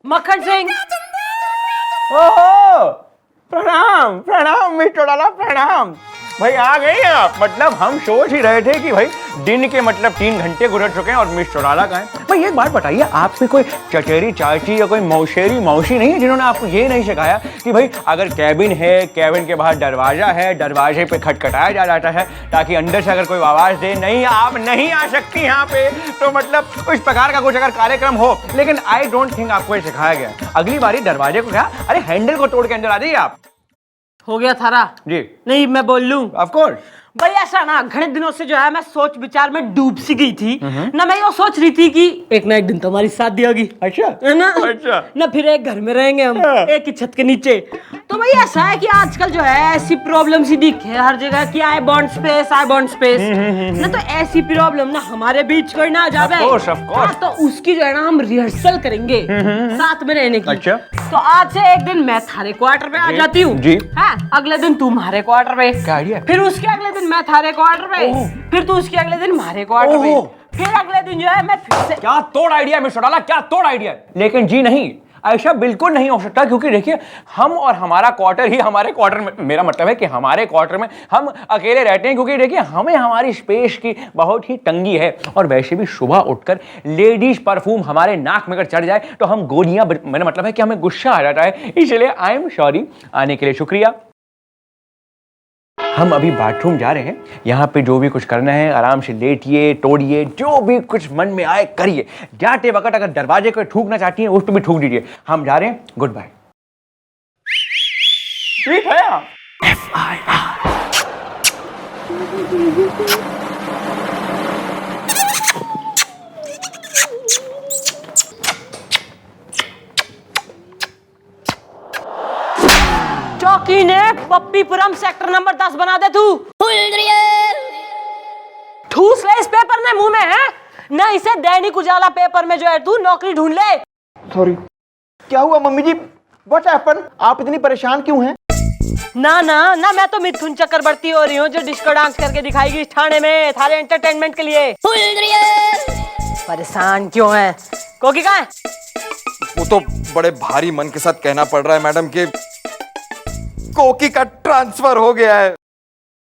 मक्खन सिंह। ओहो, प्रणाम प्रणाम मिस्टर चौटाला, प्रणाम भाई, आ गए आप। मतलब हम सोच ही रहे थे कि भाई दिन के मतलब 3 घंटे गुजर चुके हैं और मिस्टर चौटाला कहाँ हैं। भाई एक बात बताइए, आपसे कोई चचेरी चाची या कोई मौसेरी मौसी नहीं है जिन्होंने आपको ये नहीं सिखाया कि भाई अगर कैबिन है, कैबिन के बाहर दरवाजा है, दरवाजे पे खटखटाया जाता है ताकि अंदर से अगर कोई आवाज दे, नहीं आप नहीं आ सकती यहाँ पे, तो मतलब इस प्रकार का कुछ अगर कार्यक्रम हो। लेकिन आई डोंट थिंक आपको ये सिखाया गया। अगली बारी दरवाजे को क्या, अरे हैंडल को तोड़ के अंदर आ जाइए आप। हो गया थारा जी, नहीं मैं बोल लूं? Of course. भाई ऐसा ना घने दिनों से जो है मैं सोच विचार में डूब सी गई थी ना। मैं ये सोच रही थी कि एक ना एक दिन तो हमारी शादी होगी, अच्छा है ना? अच्छा। ना फिर एक घर में रहेंगे हम, एक ही छत के नीचे। तो भाई ऐसा है कि आजकल जो है ऐसी प्रॉब्लम सी दिखी है हर जगह कि आई बॉन्ड स्पेस, आई बॉन्ड स्पेस ना। तो ऐसी प्रॉब्लम ना हमारे बीच कोई ना आ जावे। Of course. तो उसकी जो है ना हम रिहर्सल करेंगे साथ में रहने की। अच्छा। तो आज से एक दिन मैं थारे क्वार्टर पे आ जाती हूँ जी। हाँ, अगले दिन तू हमारे क्वार्टर पे, क्या आइडिया? फिर उसके अगले दिन मैं थारे क्वार्टर पे, फिर तू उसके अगले दिन हमारे क्वार्टर पे, फिर अगले दिन जो है मैं फिर से। क्या तोड़ आइडिया मिस्टर चौटाला, क्या तोड़ आइडिया। लेकिन जी नहीं, ऐसा बिल्कुल नहीं हो सकता, क्योंकि देखिए हम और हमारा क्वार्टर ही हमारे क्वार्टर में, मेरा मतलब है कि हमारे क्वार्टर में हम अकेले रहते हैं, क्योंकि देखिए हमें हमारी स्पेस की बहुत ही तंगी है। और वैसे भी सुबह उठकर लेडीज परफ्यूम हमारे नाक में अगर चढ़ जाए तो हम गोलियां, मेरा मतलब है कि हमें गुस्सा आ जाता है। इसलिए आई एम सॉरी, आने के लिए शुक्रिया। हम अभी बाथरूम जा रहे हैं, यहाँ पे जो भी कुछ करना है आराम से लेटिए, तोड़िए, जो भी कुछ मन में आए करिए। जाते वक्त अगर दरवाजे को ठूकना चाहती हैं उस पर भी ठूक दीजिए। हम जा रहे हैं, गुड बाय। ठीक है आप। चौकी ने पप्पीपुरम सेक्टर नंबर 10 बना दे तू। ठूस ले इस पेपर ने मुंह में है ना, इसे दैनिक उजाला पेपर में जो है तू नौकरी ढूंढ ले। सॉरी। क्या हुआ मम्मी जी? What happen? आप इतनी परेशान क्यों हैं? ना ना ना, मैं तो मिथुन चक्रवर्ती हो रही हूँ जो डिस्को डांस करके दिखाएगी इस थाने में थारे एंटरटेनमेंट के लिए। परेशान क्यों है? कोकी कहाँ है? वो तो बड़े भारी मन के साथ कहना पड़ रहा है मैडम कि कोकी का ट्रांसफर हो गया है।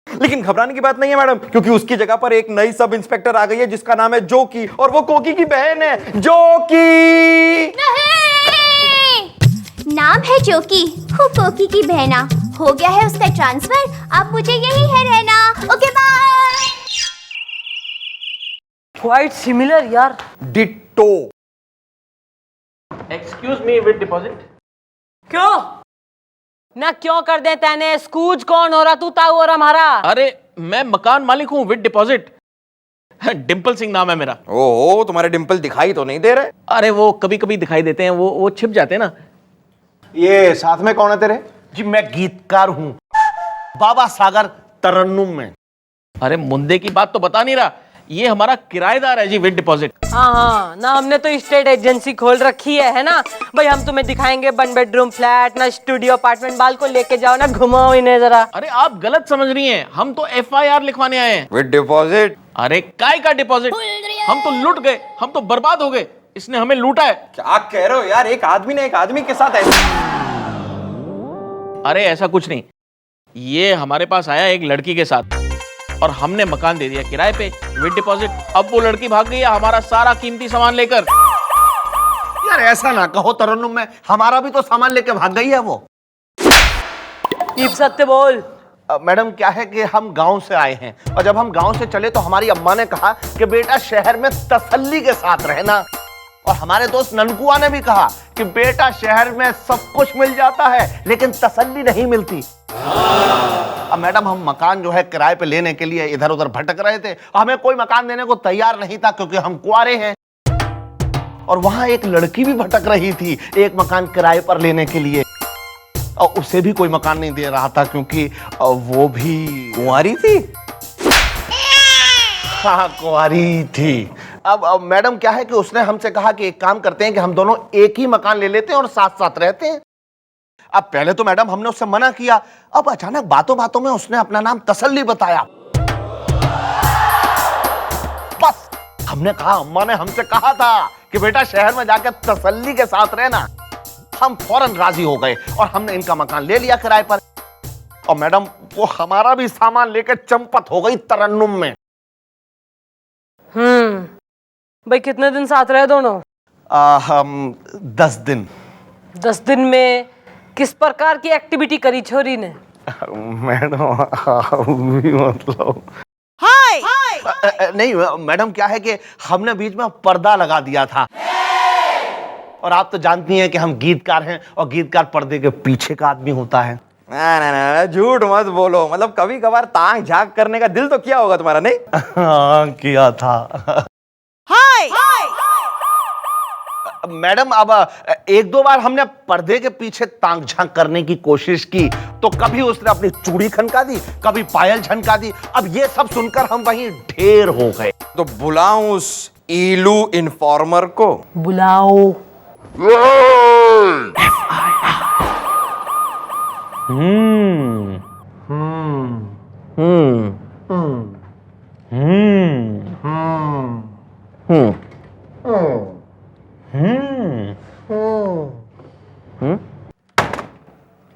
लेकिन घबराने की बात नहीं है मैडम, क्योंकि उसकी जगह पर एक नई सब इंस्पेक्टर आ गई है जिसका नाम है जोकी, और वो कोकी की बहन है। जोकी नहीं, नाम है जोकी, हूँ कोकी की बहना। हो गया है उसका ट्रांसफर, अब मुझे यही है रहना। Okay bye. क्वाइट सिमिलर यार। Ditto. Excuse me, with deposit. क्यों ना क्यों कर दे तेने? स्कूज कौन हो रहा तू ताऊ और हमारा? अरे मैं मकान मालिक हूँ विद डिपॉजिट। डिम्पल सिंह नाम है मेरा। ओहो, तुम्हारे डिंपल दिखाई तो नहीं दे रहे। अरे वो कभी कभी दिखाई देते हैं, वो छिप जाते हैं ना। ये साथ में कौन है तेरे? जी मैं गीतकार हूं, बाबा सागर तरन्नुम में। अरे मुंदे की बात तो बता नहीं रहा, ये हमारा किराएदार है जी विद डिपॉजिट। हाँ हाँ ना, हमने तो स्टेट एजेंसी खोल रखी है ना भाई। हम तुम्हें दिखाएंगे 1 बेडरूम फ्लैट ना स्टूडियो अपार्टमेंट। बाल को लेके जाओ ना, घुमाओ इन्हें जरा। अरे आप गलत समझ रही हैं, हम तो FIR लिखवाने आए हैं। With deposit? अरे काय का डिपॉजिट? हम तो लूट गए, हम तो बर्बाद हो गए, इसने हमें लूटा है। क्या कह रहे हो यार? एक आदमी ने एक आदमी के साथ ऐसा? अरे ऐसा कुछ नहीं, ये हमारे पास आया एक लड़की के साथ और हमने मकान दे दिया किराए पे विद डिपॉजिट। अब वो लड़की भाग गई है हमारा सारा कीमती सामान लेकर। यार ऐसा ना कहो तरन्नुम, में हमारा भी तो सामान लेके भाग गई है वो। ठीक सत्य बोल। मैडम क्या है कि हम गांव से आए हैं, और जब हम गांव से चले तो हमारी अम्मा ने कहा कि बेटा शहर में तसल्ली के साथ रहना, और हमारे दोस्त ननकुआ ने भी कहा कि बेटा शहर में सब कुछ मिल जाता है लेकिन तसल्ली नहीं मिलती। अब मैडम हम मकान जो है किराए पे लेने के लिए इधर उधर भटक रहे थे, हमें कोई मकान देने को तैयार नहीं था क्योंकि हम कुआरे हैं, और वहां एक लड़की भी भटक रही थी एक मकान किराए पर लेने के लिए, और उसे भी कोई मकान नहीं दे रहा था क्योंकि वो भी कुंवारी थी। हाँ कुंवारी थी। अब मैडम क्या है कि उसने हमसे कहा कि एक काम करते हैं कि हम दोनों एक ही मकान ले लेते हैं और साथ साथ रहते हैं। अब पहले तो मैडम हमने उससे मना किया, अब अचानक बातों बातों में उसने अपना नाम तसल्ली बताया। हमने कहा, अम्मा ने हमसे कहा था कि बेटा शहर में जाकर तसल्ली के साथ रहना। हम फौरन राजी हो गए और हमने इनका मकान ले लिया किराए पर। और मैडम वो हमारा भी सामान लेकर चंपत हो गई तरन्नुम में। भाई कितने दिन साथ रहे दोनों? हम 10 दिन। 10 दिन में किस प्रकार की एक्टिविटी करी छोरी ने? मैडम भी मतलब नहीं मैडम, क्या है कि हमने बीच में पर्दा लगा दिया था। और आप तो जानती हैं कि हम गीतकार हैं और गीतकार पर्दे के पीछे का आदमी होता है। ना झूठ मत बोलो, मतलब कभी कभार ताक झाक करने का दिल तो किया होगा तुम्हारा, नहीं? हाँ किया था। मैडम अब एक दो बार हमने पर्दे के पीछे ताक झांक करने की कोशिश की तो कभी उसने अपनी चूड़ी खनका दी, कभी पायल झनका दी। अब ये सब सुनकर हम वहीं ढेर हो गए। तो बुलाऊं उस ईलू इन्फॉर्मर को? बुलाओ।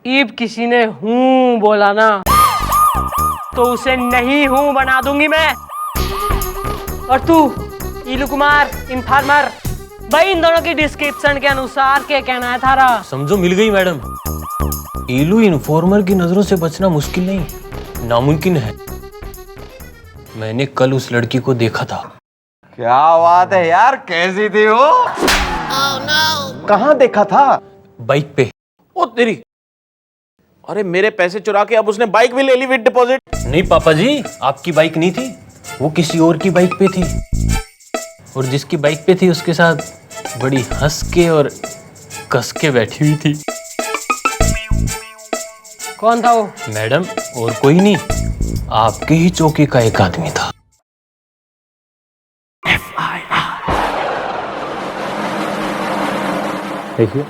ईब किसी ने हूं बोला ना तो उसे नहीं हूं बना दूंगी मैं। और तू ईलू कुमार इन्फॉर्मर, भाई इन दोनों की डिस्क्रिप्शन के अनुसार क्या कहना है थारा? समझो मिल गई मैडम। ईलू इन्फॉर्मर की नजरों से बचना मुश्किल नहीं, नामुमकिन है। मैंने कल उस लड़की को देखा था। क्या बात है यार, कैसी थी वो? कहाँ देखा था? बाइक पे। ओ तेरी, अरे मेरे पैसे चुरा के अब उसने बाइक भी ले ली विद डिपॉजिट। नहीं पापा जी, आपकी बाइक नहीं थी, वो किसी और की बाइक पे थी। और जिसकी बाइक पे थी उसके साथ बड़ी हंस के और कस के बैठी हुई थी। कौन था वो? मैडम और कोई नहीं, आपके ही चौकी का एक आदमी था। देखिए,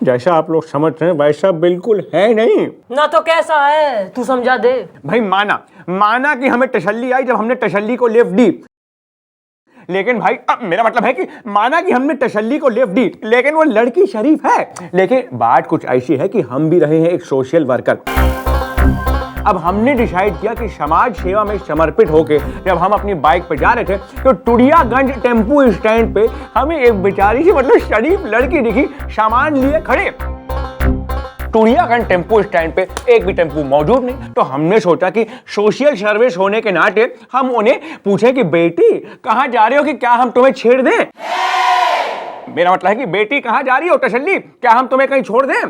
जैसा आप लोग समझ रहे हैं वैसा बिल्कुल है नहीं। ना तो कैसा है, तू समझा दे। भाई माना कि हमें तसल्ली आई जब हमने तसल्ली को लिफ्ट दी। लेकिन भाई अब मेरा मतलब है कि माना कि हमने तसल्ली को लिफ्ट दी, लेकिन वो लड़की शरीफ है। लेकिन बात कुछ ऐसी है कि हम भी रहे हैं एक सोशल वर्कर। अब हमने डिसाइड किया कि समाज सेवा में समर्पित होके जब हम अपनी बाइक पे जा रहे थे तो टुड़ियागंज टेम्पू स्टैंड पे हमें एक बेचारी सी मतलब शरीफ लड़की दिखी, सामान लिए खड़े। टुड़ियागंज टेम्पू स्टैंड पे एक भी टेम्पू मौजूद नहीं। तो हमने सोचा कि सोशल सर्विस होने के नाते हम उन्हें पूछे कि बेटी कहाँ जा रहे हो, कि क्या हम तुम्हें छेड़ दें? मेरा मतलब है कि बेटी कहाँ जा रही हो तसल्ली, क्या हम तुम्हें कहीं छोड़ दें?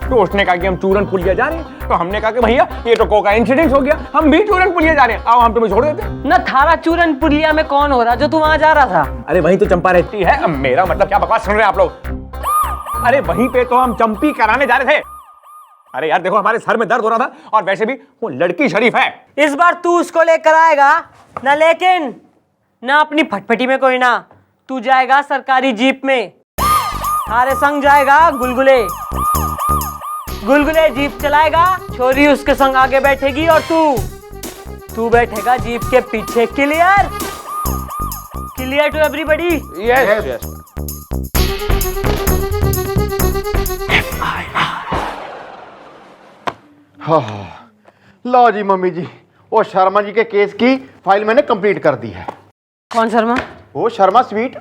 तो उसने कहा कि हम चूरन पुलिया जा रहे हैं। तो हमने कहा कि भैया ये तो कोका इंसिडेंट हो गया, हम भी चूरन पुलिया जा रहे हैं, आओ हम तुम्हें छोड़ देते हैं। ना थारा चूरन पुलिया में कौन हो रहा जो तू वहां जा रहा था? अरे वहीं तो चंपा रहती है। मेरा मतलब क्या बकवास सुन रहे हैं आप लोग? अरे वहीं पे तो हम चंपी कराने जा रहे थे। अरे यार देखो, हमारे सर में दर्द हो रहा था और वैसे भी वो लड़की शरीफ है। इस बार तू उसको लेकर आएगा ना, लेकिन ना अपनी फटफटी में कोई ना, तू जाएगा सरकारी जीप में। थारे संग जाएगा गुलगुले जीप चलाएगा, छोरी उसके संग आगे बैठेगी और तू बैठेगा जीप के पीछे। Clear to everybody? यस। लो जी मम्मी जी, वो शर्मा जी के केस की फाइल मैंने कंप्लीट कर दी है। कौन शर्मा? वो शर्मा स्वीट।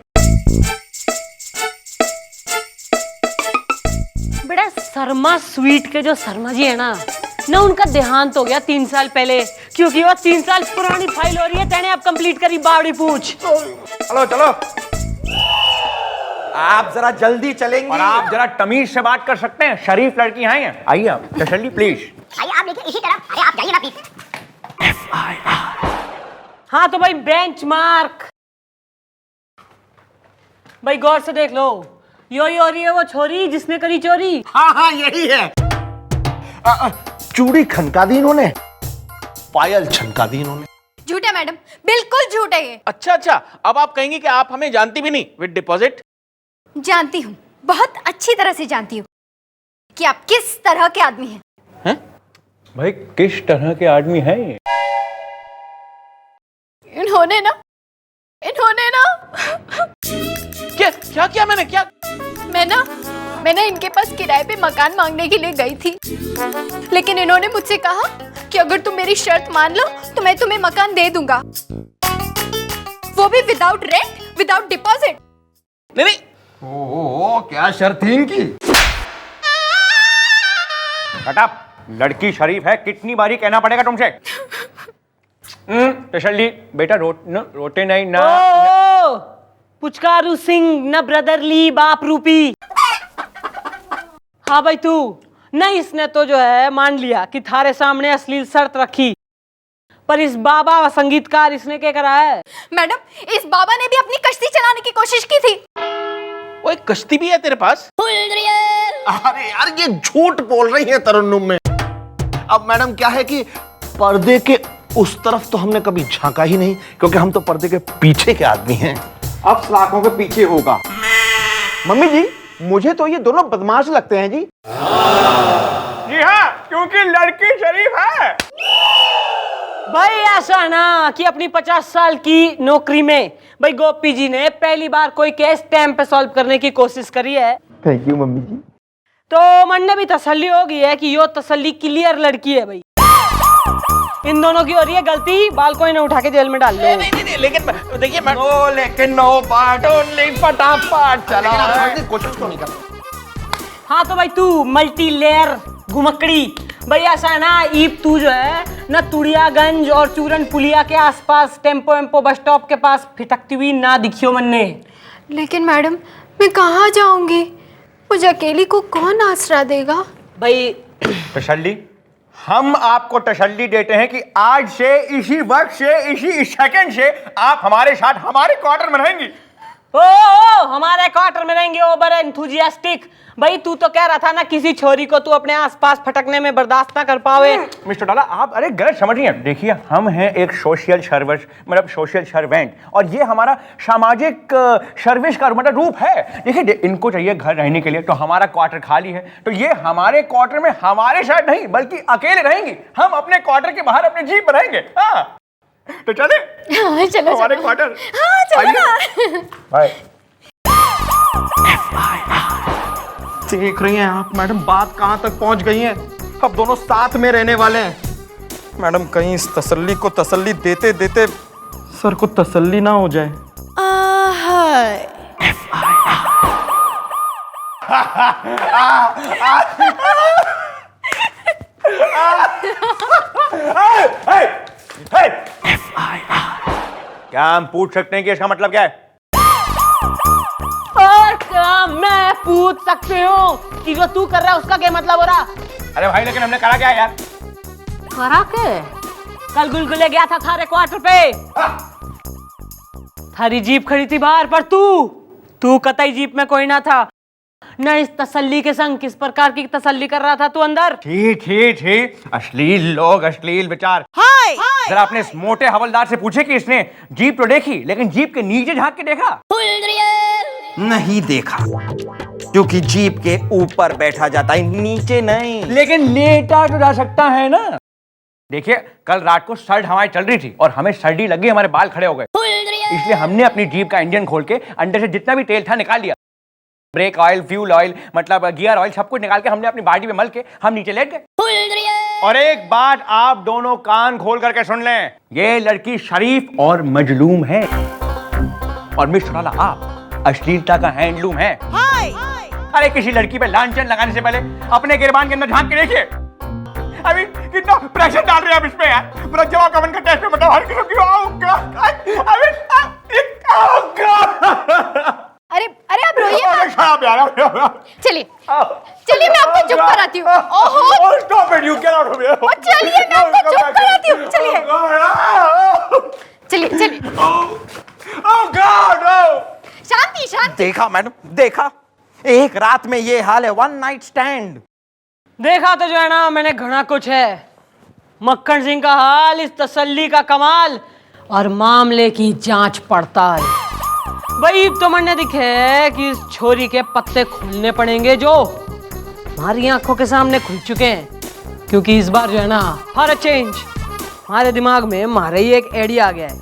बड़ा शर्मा स्वीट के जो शर्मा जी है ना उनका देहांत हो गया 3 साल पहले, क्योंकि वो 3 साल पुरानी फाइल हो रही है। तेने अब कंप्लीट करी, बावड़ी पूछ। चलो आप जरा जल्दी चलेंगे और आप जरा तमीज से बात कर सकते हैं, शरीफ लड़की हैं। आइए आप तसल्ली प्लीज। आइए आप देखिए इसी तरफ, अरे आप जाइए ना प्लीज। हाँ तो भाई बेंच मार्क, भाई गौर से देख लो, यो हो रही है वो छोरी जिसने करी चोरी। हाँ यही है। चूड़ी खनका दी इन्होंने, पायल छनका दी इन्होंने। झूठ है मैडम, बिल्कुल झूठ है ये। अच्छा, अब आप कहेंगे कि आप हमें जानती भी नहीं विद डिपॉजिट? जानती हूँ, बहुत अच्छी तरह से जानती हूँ कि आप किस तरह के आदमी हैं। भाई किस तरह के आदमी हैं ये? इन्होंने ना क्या क्या क्या मैंने क्या? मैं ना इनके पास किराए पे मकान मांगने के लिए गई थी, लेकिन इन्होंने मुझसे कहा कि अगर तुम मेरी शर्त मान लो तो मैं तुम्हें मकान दे दूंगा, वो भी विदाउट रेंट, विदाउट डिपॉजिट। नहीं ओ क्या शर्त थी इनकी? कटअप, लड़की शरीफ है, कितनी बारी कहना पड़ेगा तुमसे? तसल्ली बेटा, रोटे नहीं ना। ओ पुचकारू सिंह न ब्रदरली बाप रूपी। हाँ भाई तू नहीं, इसने तो जो है मान लिया कि थारे सामने अश्लील शर्त रखी, पर इस बाबा व संगीतकार इसने क्या करा है? मैडम, इस बाबा ने भी अपनी कश्ती चलाने की कोशिश की थी। वो एक कश्ती भी है तेरे पास? अरे यार, ये झूठ बोल रही है तरन्नुम में। अब मैडम क्या है कि पर्दे के उस तरफ तो हमने कभी झांका ही नहीं, क्योंकि हम तो पर्दे के पीछे के आदमी हैं। अब सलाखों के पीछे होगा। मम्मी जी, मुझे तो ये दोनों बदमाश लगते हैं जी। जी हाँ, क्योंकि लड़की शरीफ है। भाई ऐसा ना कि अपनी 50 साल की नौकरी में भाई गोपी जी ने पहली बार कोई केस टाइम पे सॉल्व करने की कोशिश करी है। थैंक यू मम्मी जी। तो मन में भी तसल्ली हो गई है कि यो तसल्ली क्लियर लड़की है भाई। इन दोनों की हो रही है गलती, बाल को इन्हें उठा के जेल में डाल लो। नहीं, लेकिन देखिए मैं लेकिन नो पार्ट ओनली फटाफट चला। कोशिश तो नहीं कर। हाँ तो भाई तू मल्टी लेयर घुमकड़ी, भाई ऐसा है ना, ईब तू जो है ना तुड़ियागंज और चूरन पुलिया के आसपास टेम्पो वेम्पो बस स्टॉप के पास फिटकती हुई ना दिखियो मन्ने। लेकिन मैडम, मैं कहाँ जाऊंगी? मुझे अकेली को कौन आसरा देगा? भाई तसल्ली, हम आपको तसल्ली देते हैं कि आज से, इसी वक्त से, इसी सेकंड से आप हमारे साथ हमारे क्वार्टर में रहेंगी। ओ हमारे क्वार्टर में रहेंगे, ओवर एंथुजियास्टिक। भाई तू तो कह रहा था ना किसी छोरी को तू अपने आसपास फटकने में बर्दाश्त ना कर पावे। मिस्टर डाला, आप अरे गलत समझ रही हैं। देखिए, हम हैं एक सोशल सर्विस, मतलब सोशल सर्वेंट, और ये हमारा सामाजिक सर्विस का मतलब रूप है। देखिए, इनको चाहिए घर रहने के लिए, तो हमारा क्वार्टर खाली है, तो ये हमारे क्वार्टर में हमारे साथ नहीं बल्कि अकेले रहेंगी। हम अपने क्वार्टर के बाहर अपने जीप पर रहेंगे। हाँ तो चले। हाँ, चलो हमारे चलो। क्वार्टर। हाँ चलो ना। बाय। देख रही हैं आप मैडम, बात कहां तक पहुंच गई है। अब दोनों साथ में रहने वाले हैं। मैडम, कहीं इस तसल्ली को तसल्ली देते देते सर को तसल्ली ना हो जाए। क्या हम पूछ सकते हैं कि इसका मतलब क्या है? और क्या मैं पूछ सकती हूँ कि जो तू कर रहा है उसका क्या मतलब हो रहा? अरे भाई, लेकिन हमने करा क्या है यार? करा के? कल गुलगुले गया था थारे क्वार्टर पे, थारी जीप खड़ी थी बाहर, पर तू कतई जीप में कोई ना था। न इस तसल्ली के संग किस प्रकार की तसल्ली कर रहा था तू अंदर? ठीक, अश्लील लोग, अश्लील विचार। जरा अपने इस मोटे हवलदार से पूछे कि इसने जीप तो देखी, लेकिन जीप के नीचे झांक के देखा? नहीं देखा, क्योंकि जीप के ऊपर बैठा जाता है, नीचे नहीं। लेकिन लेटा तो जा सकता है ना। देखिए, कल रात को सर्द हवाएं चल रही थी और हमें सर्दी लगी, हमारे बाल खड़े हो गए, इसलिए हमने अपनी जीप का इंजन खोल के अंदर से जितना भी तेल था निकाल लिया। ब्रेक ऑयल, फ्यूल ऑयल, मतलब गियर ऑयल, सब कुछ निकाल के हमने अपनी बॉडी में मल के हम नीचे लेट गए। और एक बात आप दोनों कान खोल करके सुन लें, ये लड़की शरीफ और मजलूम है, और मिस्टर डाला आप अश्लीलता का हैंडलूम है। अरे किसी लड़की पे लांछन लगाने से पहले अपने गिरबान के अंदर झांक के देखिए। अभी कितना प्रेशर डाल रहे हैं आप इस पे यार। पूरा जवाब कवन का टेस्ट में बताओ, हर किसी की अरे आप रोइए मत। चलिए चलिए, मैं आपको चुप कराती हूँ। ओहो, stop it, you get out of here. चलिए मैं आपको चुप कराती हूँ। चलिए। ओह गॉड, शांति। देखा मैडम, देखा, एक रात में ये हाल है। One night stand. देखा तो जो है ना, मैंने घना कुछ है। मक्खन सिंह का हाल, इस तसल्ली का कमाल, और मामले की जांच पड़ताल। भाई तो मैंने दिखे कि इस छोरी के पत्ते खोलने पड़ेंगे, जो हमारी आंखों के सामने खुल चुके हैं। क्योंकि इस बार जो है ना, फॉर अ चेंज हमारे दिमाग में हमारे ही एक आइडिया आ गया है।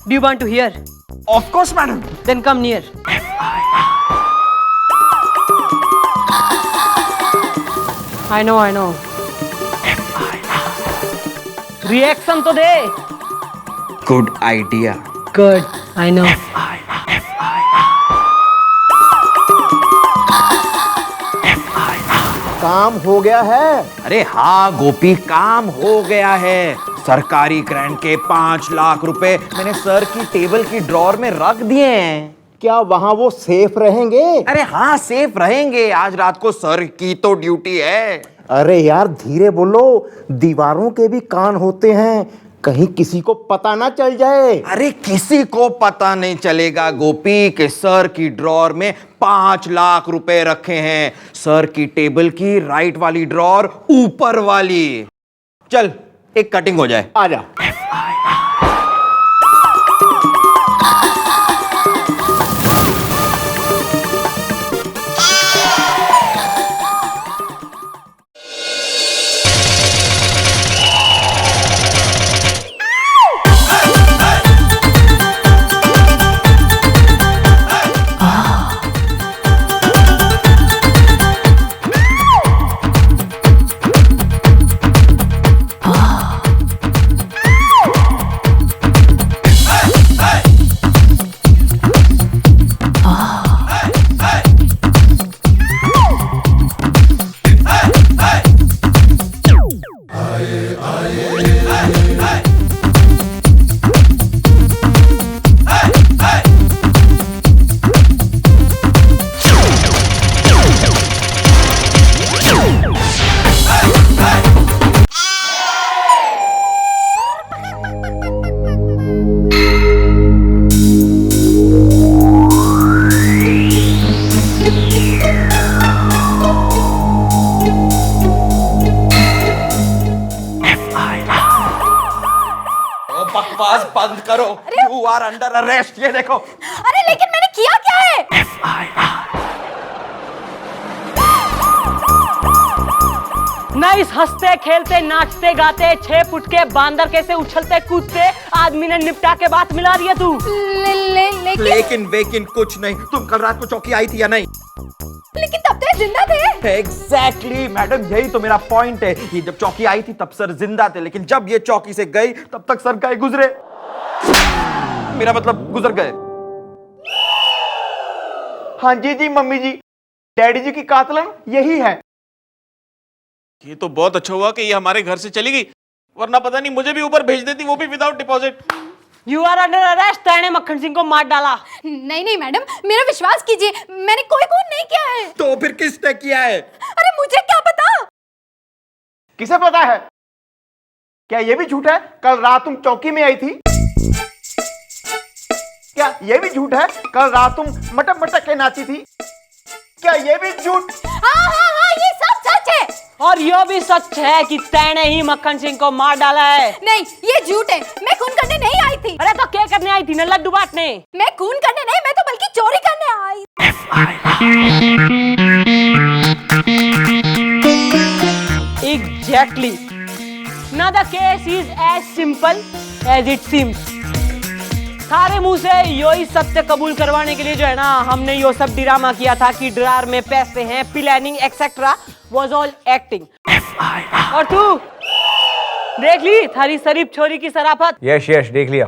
Do you want to hear? Of course madam. Then come near. I know reaction तो दे। Good idea. Good I know. काम हो गया है। अरे हाँ गोपी, काम हो गया है। सरकारी ग्रांट के 5 लाख रुपए मैंने सर की टेबल की ड्रॉर में रख दिए हैं। क्या वहां वो सेफ रहेंगे? अरे हाँ सेफ रहेंगे, आज रात को सर की तो ड्यूटी है। अरे यार धीरे बोलो, दीवारों के भी कान होते हैं, कहीं किसी को पता ना चल जाए। अरे किसी को पता नहीं चलेगा गोपी कि सर की ड्रॉर में 5 लाख रुपए रखे हैं। सर की टेबल की राइट वाली ड्रॉर ऊपर वाली। चल एक कटिंग हो जाए। आजा। बकवास बंद करो। You are under arrest. ये देखो। अरे लेकिन मैंने किया क्या है? नाइस। हंसते खेलते नाचते गाते 6 फुट के बांदर कैसे उछलते कूदते आदमी ने निपटा के बात मिला रही है तू। लेकिन वेकिन कुछ नहीं। तुम कल रात को चौकी आई थी या नहीं? लेकिन तब तक जिंदा थे। एग्जैक्टली मैडम, यही तो मेरा पॉइंट है। ये जब चौकी आई थी तब सर जिंदा थे, लेकिन जब ये चौकी से गई तब तक सर गए गुजरे। मेरा मतलब गुजर गए। हाँ जी मम्मी जी, डैडी जी की कातलन यही है। ये तो बहुत अच्छा हुआ कि ये हमारे घर से चली गई, वरना पता नहीं मुझे भी ऊपर भेज देती, वो भी without deposit. You are under arrest. तेने मक्खन सिंह को मार डाला। नहीं मैडम, मेरा विश्वास कीजिए, मैंने कोई खून नहीं किया है। तो फिर किसने किया है? अरे मुझे क्या पता। किसे पता है? क्या ये भी झूठ है कल रात तुम चौकी में आई थी? क्या ये भी झूठ है कल रात तुम मटक मटक के नाची थी? क्या ये भी झूठ? हाँ, ये सब सच है। और ये भी सच है कि तैने ही मक्खन सिंह को मार डाला है। नहीं, ये झूठ है। मैं खून करने नहीं आई थी। अरे तो क्या करने आई थी ना, लड्डू बांटने? मैं खून करने नहीं, मैं तो बल्कि चोरी करने आई। Exactly. Now the case is as simple as it seems. सारे मुंह से यही सत्य कबूल करवाने के लिए जो है ना, हमने यो सब ड्रामा किया था कि ड्रार में पैसे हैं, planning etcetera was all acting. और तू देख ली थारी शरीफ छोरी की शराफत। यस देख लिया।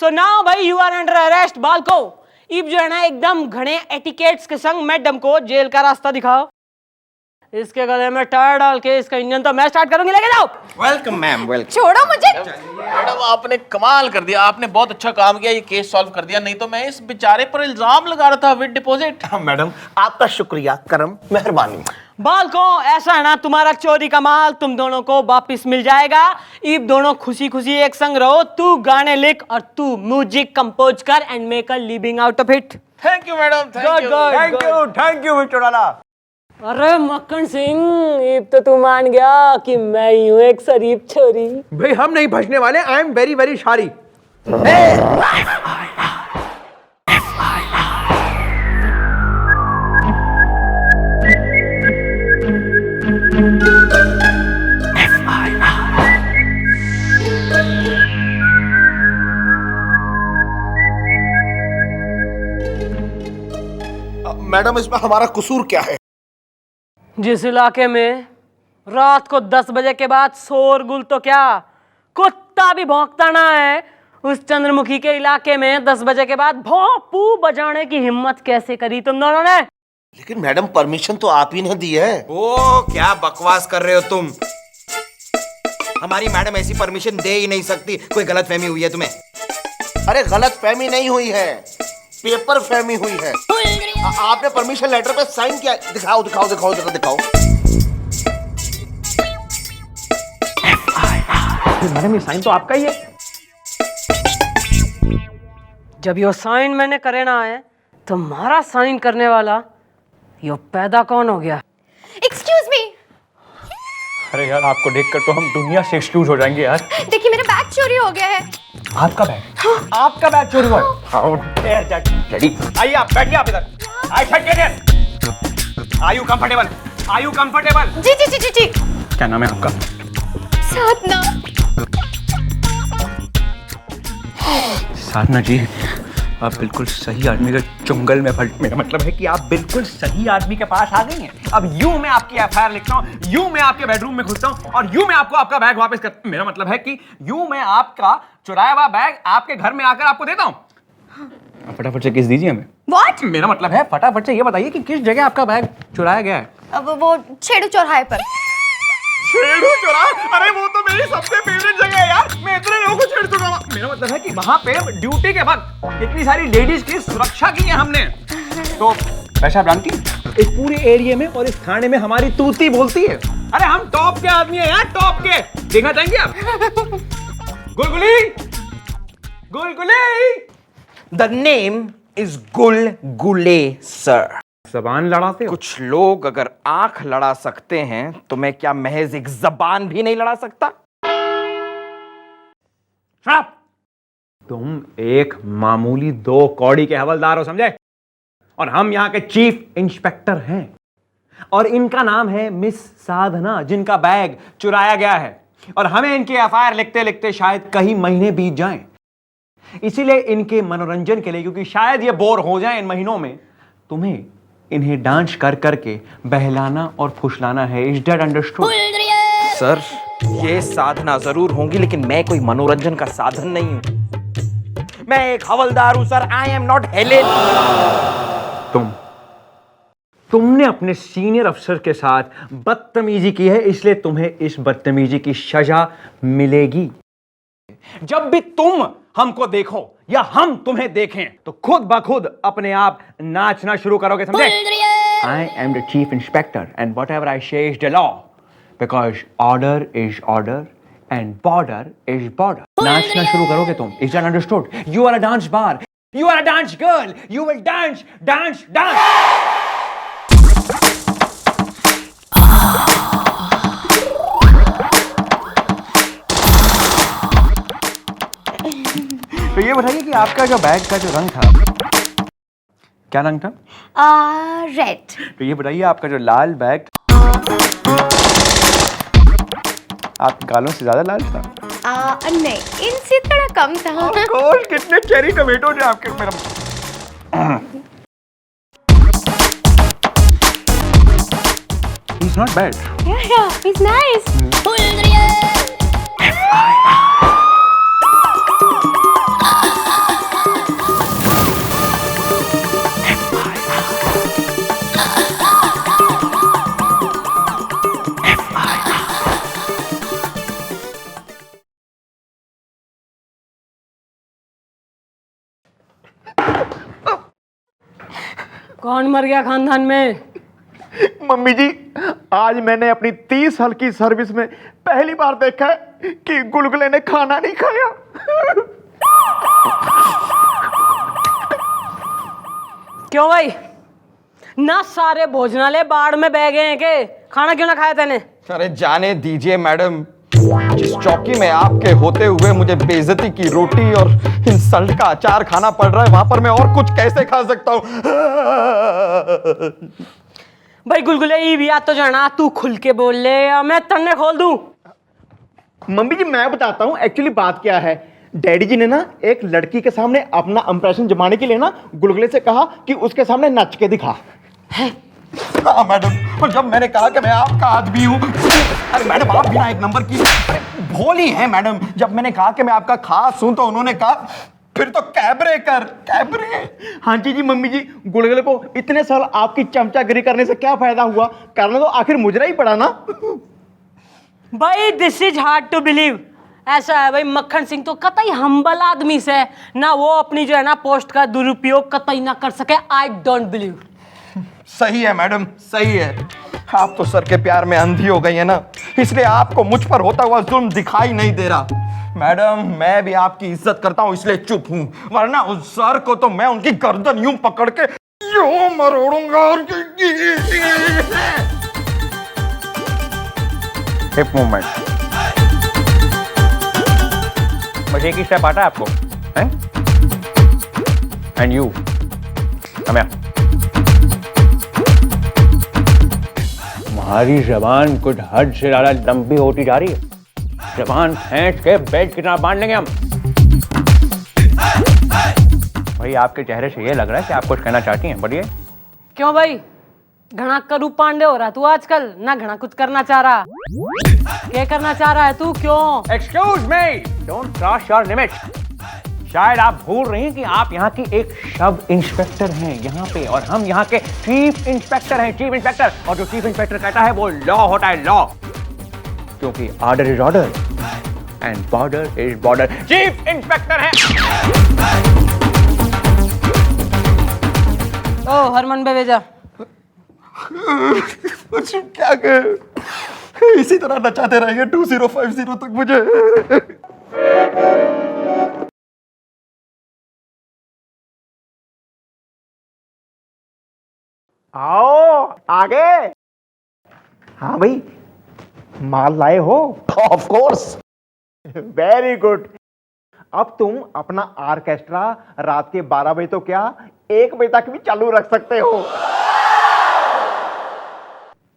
सो नाउ भाई यू आर अंडर अरेस्ट बालको। इब जो है ना एकदम घने एटिकेट्स के संग मैडम को जेल का रास्ता दिखाओ। इसके गले में टायर डाल के इसका इंजन तो मैं स्टार्ट करूंगी, लेके जाओ। Welcome ma'am, welcome. छोड़ो मुझे। मैडम आपने कमाल कर दिया, आपने बहुत अच्छा काम किया, ये केस सॉल्व कर दिया। नहीं तो मैं इस बेचारे पर इल्जाम लगा रहा था विद डिपॉजिट। मैडम आपका शुक्रिया, करम, मेहरबानी। बालको ऐसा है ना, तुम्हारा चोरी का माल तुम दोनों को वापिस मिल जाएगा। इब दोनों खुशी खुशी एक संग रहो। तू गाने लिख और तू म्यूजिक कंपोज कर and make a living out of it. Thank you madam, thank you mister डाला। अरे मक्खन सिंह, इब तो तू मान गया कि मैं ही हूँ एक शरीफ छोरी। भाई हम नहीं भजने वाले। आई am very very sorry. Madam इसमें हमारा कसूर क्या है? जिस इलाके में रात को 10 बजे के बाद शोरगुल तो क्या कुत्ता भी भौंकता ना है, उस चंद्रमुखी के इलाके में 10 बजे के बाद भौंपू बजाने की हिम्मत कैसे करी तुम दोनों ने? लेकिन मैडम परमिशन तो आप ही ने दी है। ओ क्या बकवास कर रहे हो तुम? हमारी मैडम ऐसी परमिशन दे ही नहीं सकती। कोई गलतफहमी हुई है तुम्हें? अरे गलत फहमी नहीं हुई है, पेपर फहमी हुई है। आपने परमिशन लेटर पे साइन किया। दिखाओ दिखाओ दिखाओ दिखाओ दिखाओ। मैडम ये साइन तो आपका ही है। जब यो साइन मैंने करे ना है तो हमारा साइन करने वाला यो पैदा कौन हो गया? एक्सक्यूज मी, अरे यार आपको देखकर तो हम दुनिया से एक्सक्यूज हो जाएंगे यार। देखिए मेरा बैग चोरी हो गया है। आपका बैग? हाँ। आपका बैग चोरी हुआ है? How dare that lady. आइए आप बैठिए आप इधर। I said get here. Are you comfortable? Are you comfortable? जी जी जी जी जी। क्या नाम है आपका? साधना। साधना जी, आप बिल्कुल सही आदमी के चुंगल में फट। मेरा मतलब है कि आप बिल्कुल सही आदमी के पास आ गई हैं। अब यूं मैं आपकी एफआईआर लिखता हूं, यूं मैं आपके बेडरूम में घुसता हूं और यूं मैं आपको आपका बैग वापस कर। मेरा मतलब है कि यूं मैं आपका चुराया हुआ बैग आपके घर में आकर आपको देता हूं। फटाफट से किस दीजिए हमें। What? मेरा मतलब है फटाफट से ये बताइए कि किस जगह आपका बैग चुराया गया है। अब वो छेड़ू चौराहे पर। छेड़ू चौराहा? अरे वो तो मेरी सबसे फेवरेट जगह है यार। मैं इतने लोगों को छेड़ चुका हूं। मेरा मतलब है कि वहां पे ड्यूटी के वक्त इतनी सारी लेडीज की सुरक्षा की है हमने। तो वैसे आप जानती हैं इस पूरे एरिया में और इस थाने में हमारी तूती बोलती है। अरे हम टॉप के आदमी हैं यार, टॉप के। देखना चाहेंगे आप? Gulguli, Gulguli. The name is Gulgule sir. जबान लड़ाते हो? कुछ लोग अगर आंख लड़ा सकते हैं तो मैं क्या महज एक जबान भी नहीं लड़ा सकता? शराब। तुम एक मामूली 2 कौड़ी के हवलदार हो, समझे? और हम यहां के चीफ इंस्पेक्टर हैं और इनका नाम है मिस साधना, जिनका बैग चुराया गया है। और हमें इनके एफआईआर लिखते लिखते शायद कई महीने बीत जाएं। इसीलिए इनके मनोरंजन के लिए, क्योंकि शायद ये बोर हो जाएं इन महीनों में, तुम्हें इन्हें डांस कर करके बहलाना और फुसलाना है। Is that understood? सर ये साधना जरूर होंगी लेकिन मैं कोई मनोरंजन का साधन नहीं हूं। मैं एक हवलदार हूं sir. I am not Helen. तुमने अपने सीनियर अफसर के साथ बदतमीजी की है, इसलिए तुम्हें इस बदतमीजी की सजा मिलेगी। जब भी तुम हमको देखो या हम तुम्हें देखें तो खुद ब खुद अपने आप नाचना शुरू करोगे, समझे? I am the chief inspector and whatever I say is the law, because order is order and border is border. नाचना शुरू करोगे तुम। Is that understood? You are a dance bar, you are a dance girl, you will dance dance dance. तो ये बताइए कि आपका जो बैग का जो रंग था, क्या रंग था? रेड। तो ये बताइए आपका जो लाल बैग आपके गालों से ज्यादा लाल था? नहीं, इनसे थोड़ा कम था। Of course, कितने चेरी टमेटो थे आपके। मेरा He's not bad. Yeah, he's nice. कौन मर गया खानदान में? मम्मी जी, आज मैंने अपनी 30 साल की सर्विस में पहली बार देखा है कि गुलगुले ने खाना नहीं खाया। क्यों भाई? ना सारे भोजनालय बाढ़ में बह गए हैं के? खाना क्यों ना खाया तैने? अरे जाने दीजिए मैडम, जिस चौकी में आपके होते हुए मुझे बेइज्जती की रोटी और इंसल्ट का अचार खाना पड़ रहा है, वहां पर मैं और कुछ कैसे खा सकता हूं? भाई गुलगुले ई भी तो जाना, तू खुल के बोल ले या मैं तन्ने खोल दूं। मम्मी जी मैं बताता हूँ एक्चुअली बात क्या है। डैडी जी ने ना एक लड़की के सामने अपना इंप्रेशन जमाने के लिए ना गुलगुले से कहा कि उसके सामने नच के दिखा। हाँ मैडम, और जब मैंने कहा कि मैं आपका आदमी हूँ, अरे मैडम आप बिना एक नंबर की अरे भोली हैं मैडम। जब मैंने कहा कि मैं आपका खास हूँ तो उन्होंने कहा फिर तो कैबरे कर, कैबरे। हाँ जी मम्मी जी, गुड़गुड़े को इतने साल आपकी चमचागिरी करने से क्या फायदा हुआ? करना तो आखिर मुजरा ही पड़ा ना। भाई this is hard to believe. ऐसा है भाई, मक्खन सिंह तो कतई हम्बल आदमी से है ना, वो अपनी जो है ना पोस्ट का दुरुपयोग कतई ना कर सके। I don't believe. सही है मैडम, सही है। आप तो सर के प्यार में अंधी हो गई है ना, इसलिए आपको मुझ पर होता हुआ जुल्म दिखाई नहीं दे रहा। मैडम मैं भी आपकी इज्जत करता हूँ इसलिए चुप हूँ, वरना उस सर को तो मैं उनकी गर्दन यूं पकड़ के यूं मरोड़ूंगा। हिप मूवमेंट, बस एक ही स्टेप आता है आपको, हैं? And you come here. तुम्हारी जबान कुछ हद से ज्यादा लंबी होती जा रही है। जबान खींच के बेड कितना बांध लेंगे हम। भाई आपके चेहरे से ये लग रहा है कि आप कुछ कहना चाहती हैं, बोलिए। क्यों भाई, घना करू पांडे हो रहा तू आजकल ना, घना कुछ करना चाह रहा। क्या करना चाह रहा है तू? क्यों? Excuse me, don't cross your limit. शायद आप भूल रही हैं कि आप यहाँ की एक सब इंस्पेक्टर हैं यहाँ पे, और हम यहाँ के चीफ इंस्पेक्टर हैं, चीफ इंस्पेक्टर। और जो चीफ इंस्पेक्टर कहता है वो लॉ होता है, लॉ। क्योंकि order is order and border is border. Chief inspector है। ओ हरमन बेवेजा, क्या कहे, इसी तरह नचाते रहेंगे 2050 तक मुझे। आओ आगे। हाँ भाई, माल लाए हो? Of course. Very good. अब तुम अपना ऑर्केस्ट्रा रात के 12 बजे तो क्या 1 बजे तक भी चालू रख सकते हो।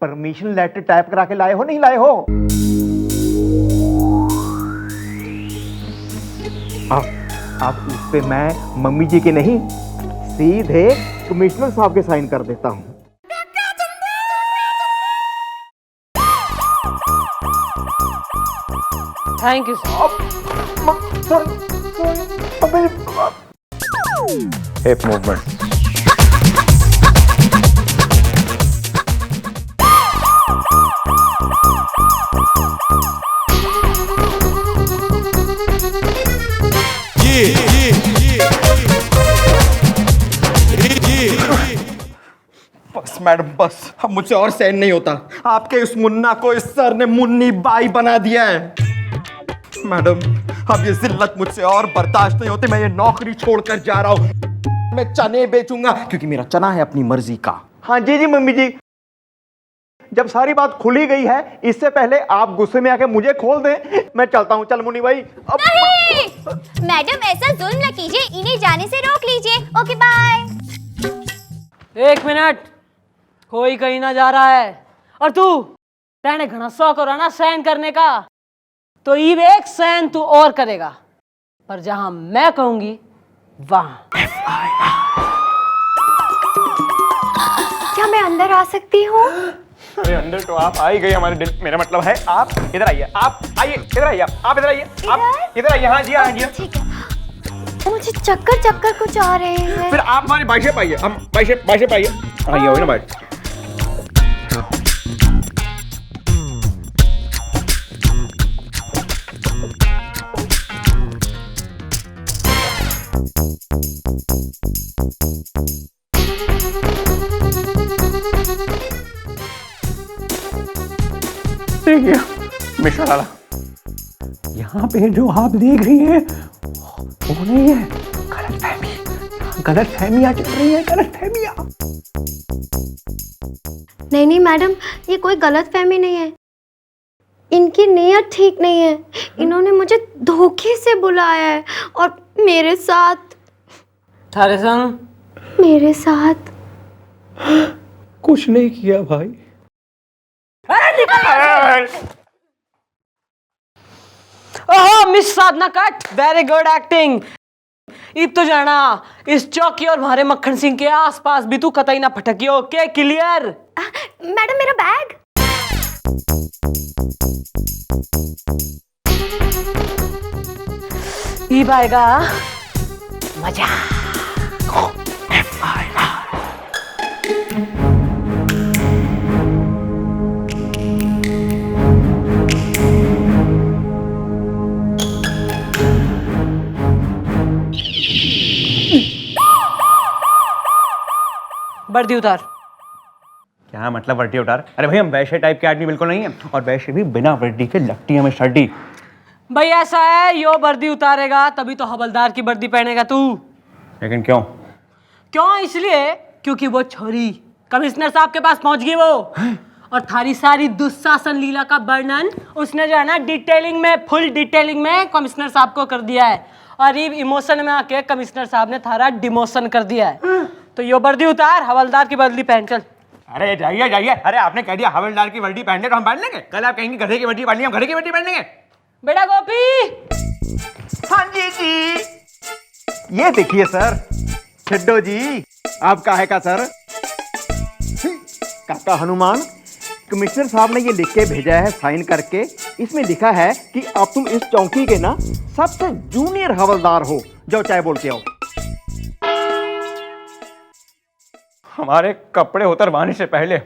परमिशन लेटर टाइप करा के लाए हो, नहीं लाए हो? अब इस पे मैं मम्मी जी के नहीं, सीधे कमिश्नर साहब के साइन कर देता हूं। Thank you sir. Hip movement. बस मैडम बस, अब मुझसे और सहन नहीं होता। आपके इस मुन्ना को इस सर ने मुन्नी बाई बना दिया है। मैडम अब ये जिल्लत मुझसे और बर्दाश्त नहीं होती। मैं ये नौकरी छोड़कर जा रहा हूँ। मैं चने बेचूंगा क्योंकि मेरा चना है अपनी मर्जी का। हाँ जी मम्मी जी, जब सारी बात खुली गई है, इससे पहले आप गुस्से में आके मुझे खोल दें। मैं चलता हूँ। चल मुन्नी भाई। नहीं मैडम, ऐसा जुल्म न कीजिए, इन्हें जाने से रोक लीजिए। Okay bye. 1 मिनट, कोई कहीं ना जा रहा है। और तू तेने घना शौक हो रहा ना सहन करने का, तो ये एक सहन तू और करेगा, पर जहां मैं कहूंगी वहां। क्या मैं अंदर आ सकती हूँ? अरे अंदर तो आप आ ही गई हमारे दिल। मेरा मतलब है आप इधर आइए, आप आइए, इधर आइए, आप इधर आइए, आप इधर आइए। हाँ जी, हाँ जी। ठीक है। मुझे चक्कर चक्कर कुछ आ रहे हैं। फिर आप हमारी बाइसेप आइए, हम बाइसेप आइए। आइए हो ना बाइट। देखिए मिश्रा लाला, यहाँ पे जो आप देख रही हैं वो नहीं है, गलत फहमियां चल रही है, गलत फहमियां। नहीं मैडम, ये कोई गलत फहमी नहीं है। इनकी नीयत ठीक नहीं है। इन्होंने मुझे धोखे से बुलाया है और मेरे साथ थारे संग मेरे साथ कुछ नहीं किया भाई। ओह मिस साधना कट, वेरी गुड एक्टिंग। इब तो जाना इस चौकी और हमारे मक्खन सिंह के आसपास भी तू कतई ना फटकियो। Okay clear? मैडम मेरा बैग। इब आएगा मजा। वर्दी उतार। क्या मतलब वर्दी उतार? अरे भाई हम वैसे टाइप के आदमी बिल्कुल नहीं है, और वैसे भी बिना वर्दी के लगती है हमें सर्दी। भाई ऐसा है, यो वर्दी उतारेगा तभी तो हवलदार की वर्दी पहनेगा तू। लेकिन क्यों? क्यों? इसलिए क्योंकि वो छोरी कमिश्नर साहब के पास पहुंच गई वो, और थारी सारी दुशासन लीला का वर्णन उसने जो है ना डिटेलिंग में, फुल डिटेलिंग में कमिश्नर साहब को कर दिया है, और ये इमोशन में आके कमिश्नर साहब ने थारा डिमोशन कर दिया है। तो यो वर्दी उतार, हवलदार की वर्दी पहन चल। अरे जाइए जाइए, अरे आपने कह दिया हवलदार की वर्दी पहनने तो हम पहन लेंगे। कल आप कहेंगे गधे की वर्दी पहननी, हम गधे की वर्दी पहन लेंगे। बेटा गोपी। हाँ जी। ये देखिए सर, छिड्डो जी आपका है का सर? काका हनुमान, कमिश्नर साहब ने ये लिख के भेजा है साइन करके। इसमें लिखा है कि अब तुम इस चौकी के ना सबसे जूनियर हवलदार हो, जो चाहे बोल के आओ। हमारे कपड़े उतरवाने से पहले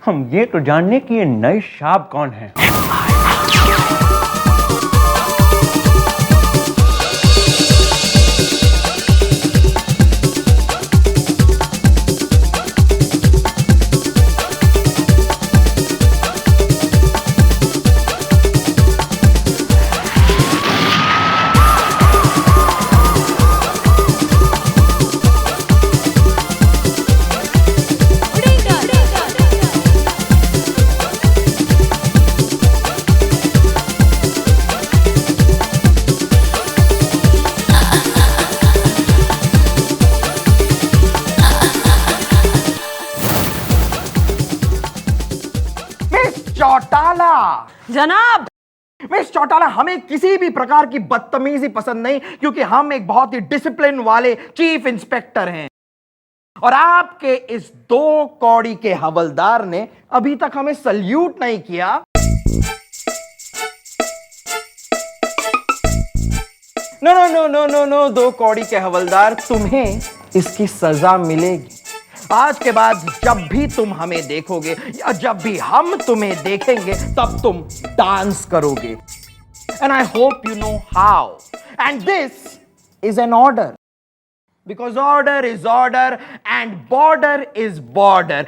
हम ये तो जानने कि ये नई साहब कौन है। चौटाला जनाब। मिस चौटाला, हमें किसी भी प्रकार की बदतमीजी पसंद नहीं, क्योंकि हम एक बहुत ही डिसिप्लिन वाले चीफ इंस्पेक्टर हैं, और आपके इस 2 कौड़ी के हवलदार ने अभी तक हमें सल्यूट नहीं किया। No no no no no no 2 कौड़ी के हवलदार, तुम्हें इसकी सजा मिलेगी। आज के बाद जब भी तुम हमें देखोगे या जब भी हम तुम्हें देखेंगे, तब तुम डांस करोगे। And I hope you know how. And this is an order, because order is order and border is border.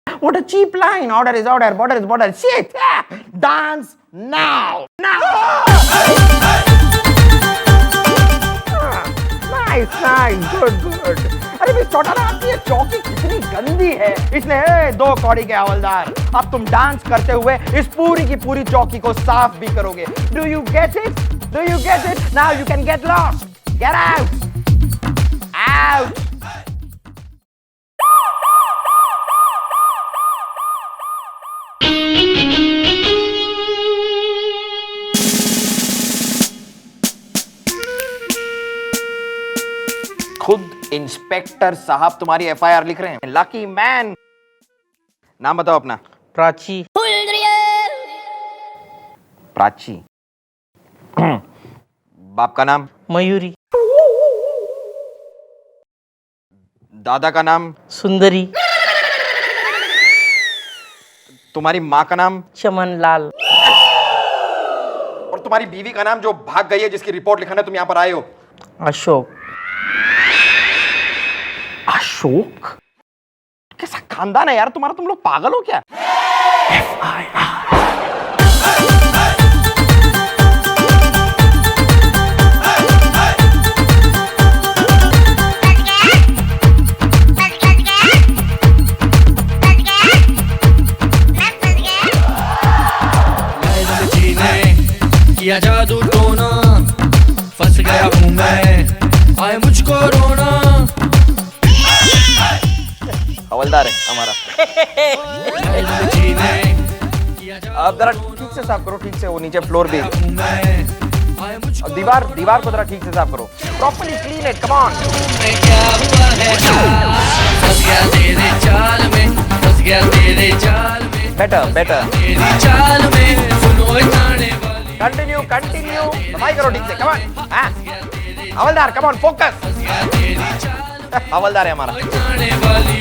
What a cheap line! Order is order, border is border. Shit! Dance now! Now! Nice, nice, good, good. अरे miss Chautala, आपकी ये चौकी कितनी गंदी है। इसने 2 कौड़ी के हवलदार, अब तुम डांस करते हुए इस पूरी की पूरी चौकी को साफ भी करोगे। Do you get it? Do you get it? Now you can get lost. Get out! Out! खुद इंस्पेक्टर साहब तुम्हारी एफआईआर लिख रहे हैं। Lucky man. नाम बताओ अपना। प्राची। प्राची। बाप का नाम? मयूरी। दादा का नाम? सुंदरी। तुम्हारी माँ का नाम? चमन लाल। और तुम्हारी बीवी का नाम जो भाग गई है, जिसकी रिपोर्ट लिखाने तुम यहाँ पर आए हो? अशोक। अशोक? कैसा खानदान है यार तुम्हारा, तुम लोग पागल हो क्या? किया जादू टोना, फंस गया हूँ मैं, आए मुझको रोना। हवलदार है हमारा। आप जरा ठीक से साफ करो, ठीक से, वो नीचे फ्लोर भी। अब दीवार को जरा ठीक से साफ करो, properly clean it, come on. क्या हुआ है फंस गया तेरे जाल में, फंस गया तेरे जाल में, बेटर तेरी चाल में सुनो जाने वाली। कंटिन्यू सफाई करो ठीक से, कम ऑन। हाँ हवलदार, कम ऑन, फोकस। हवलदार है हमारा। जाने वाली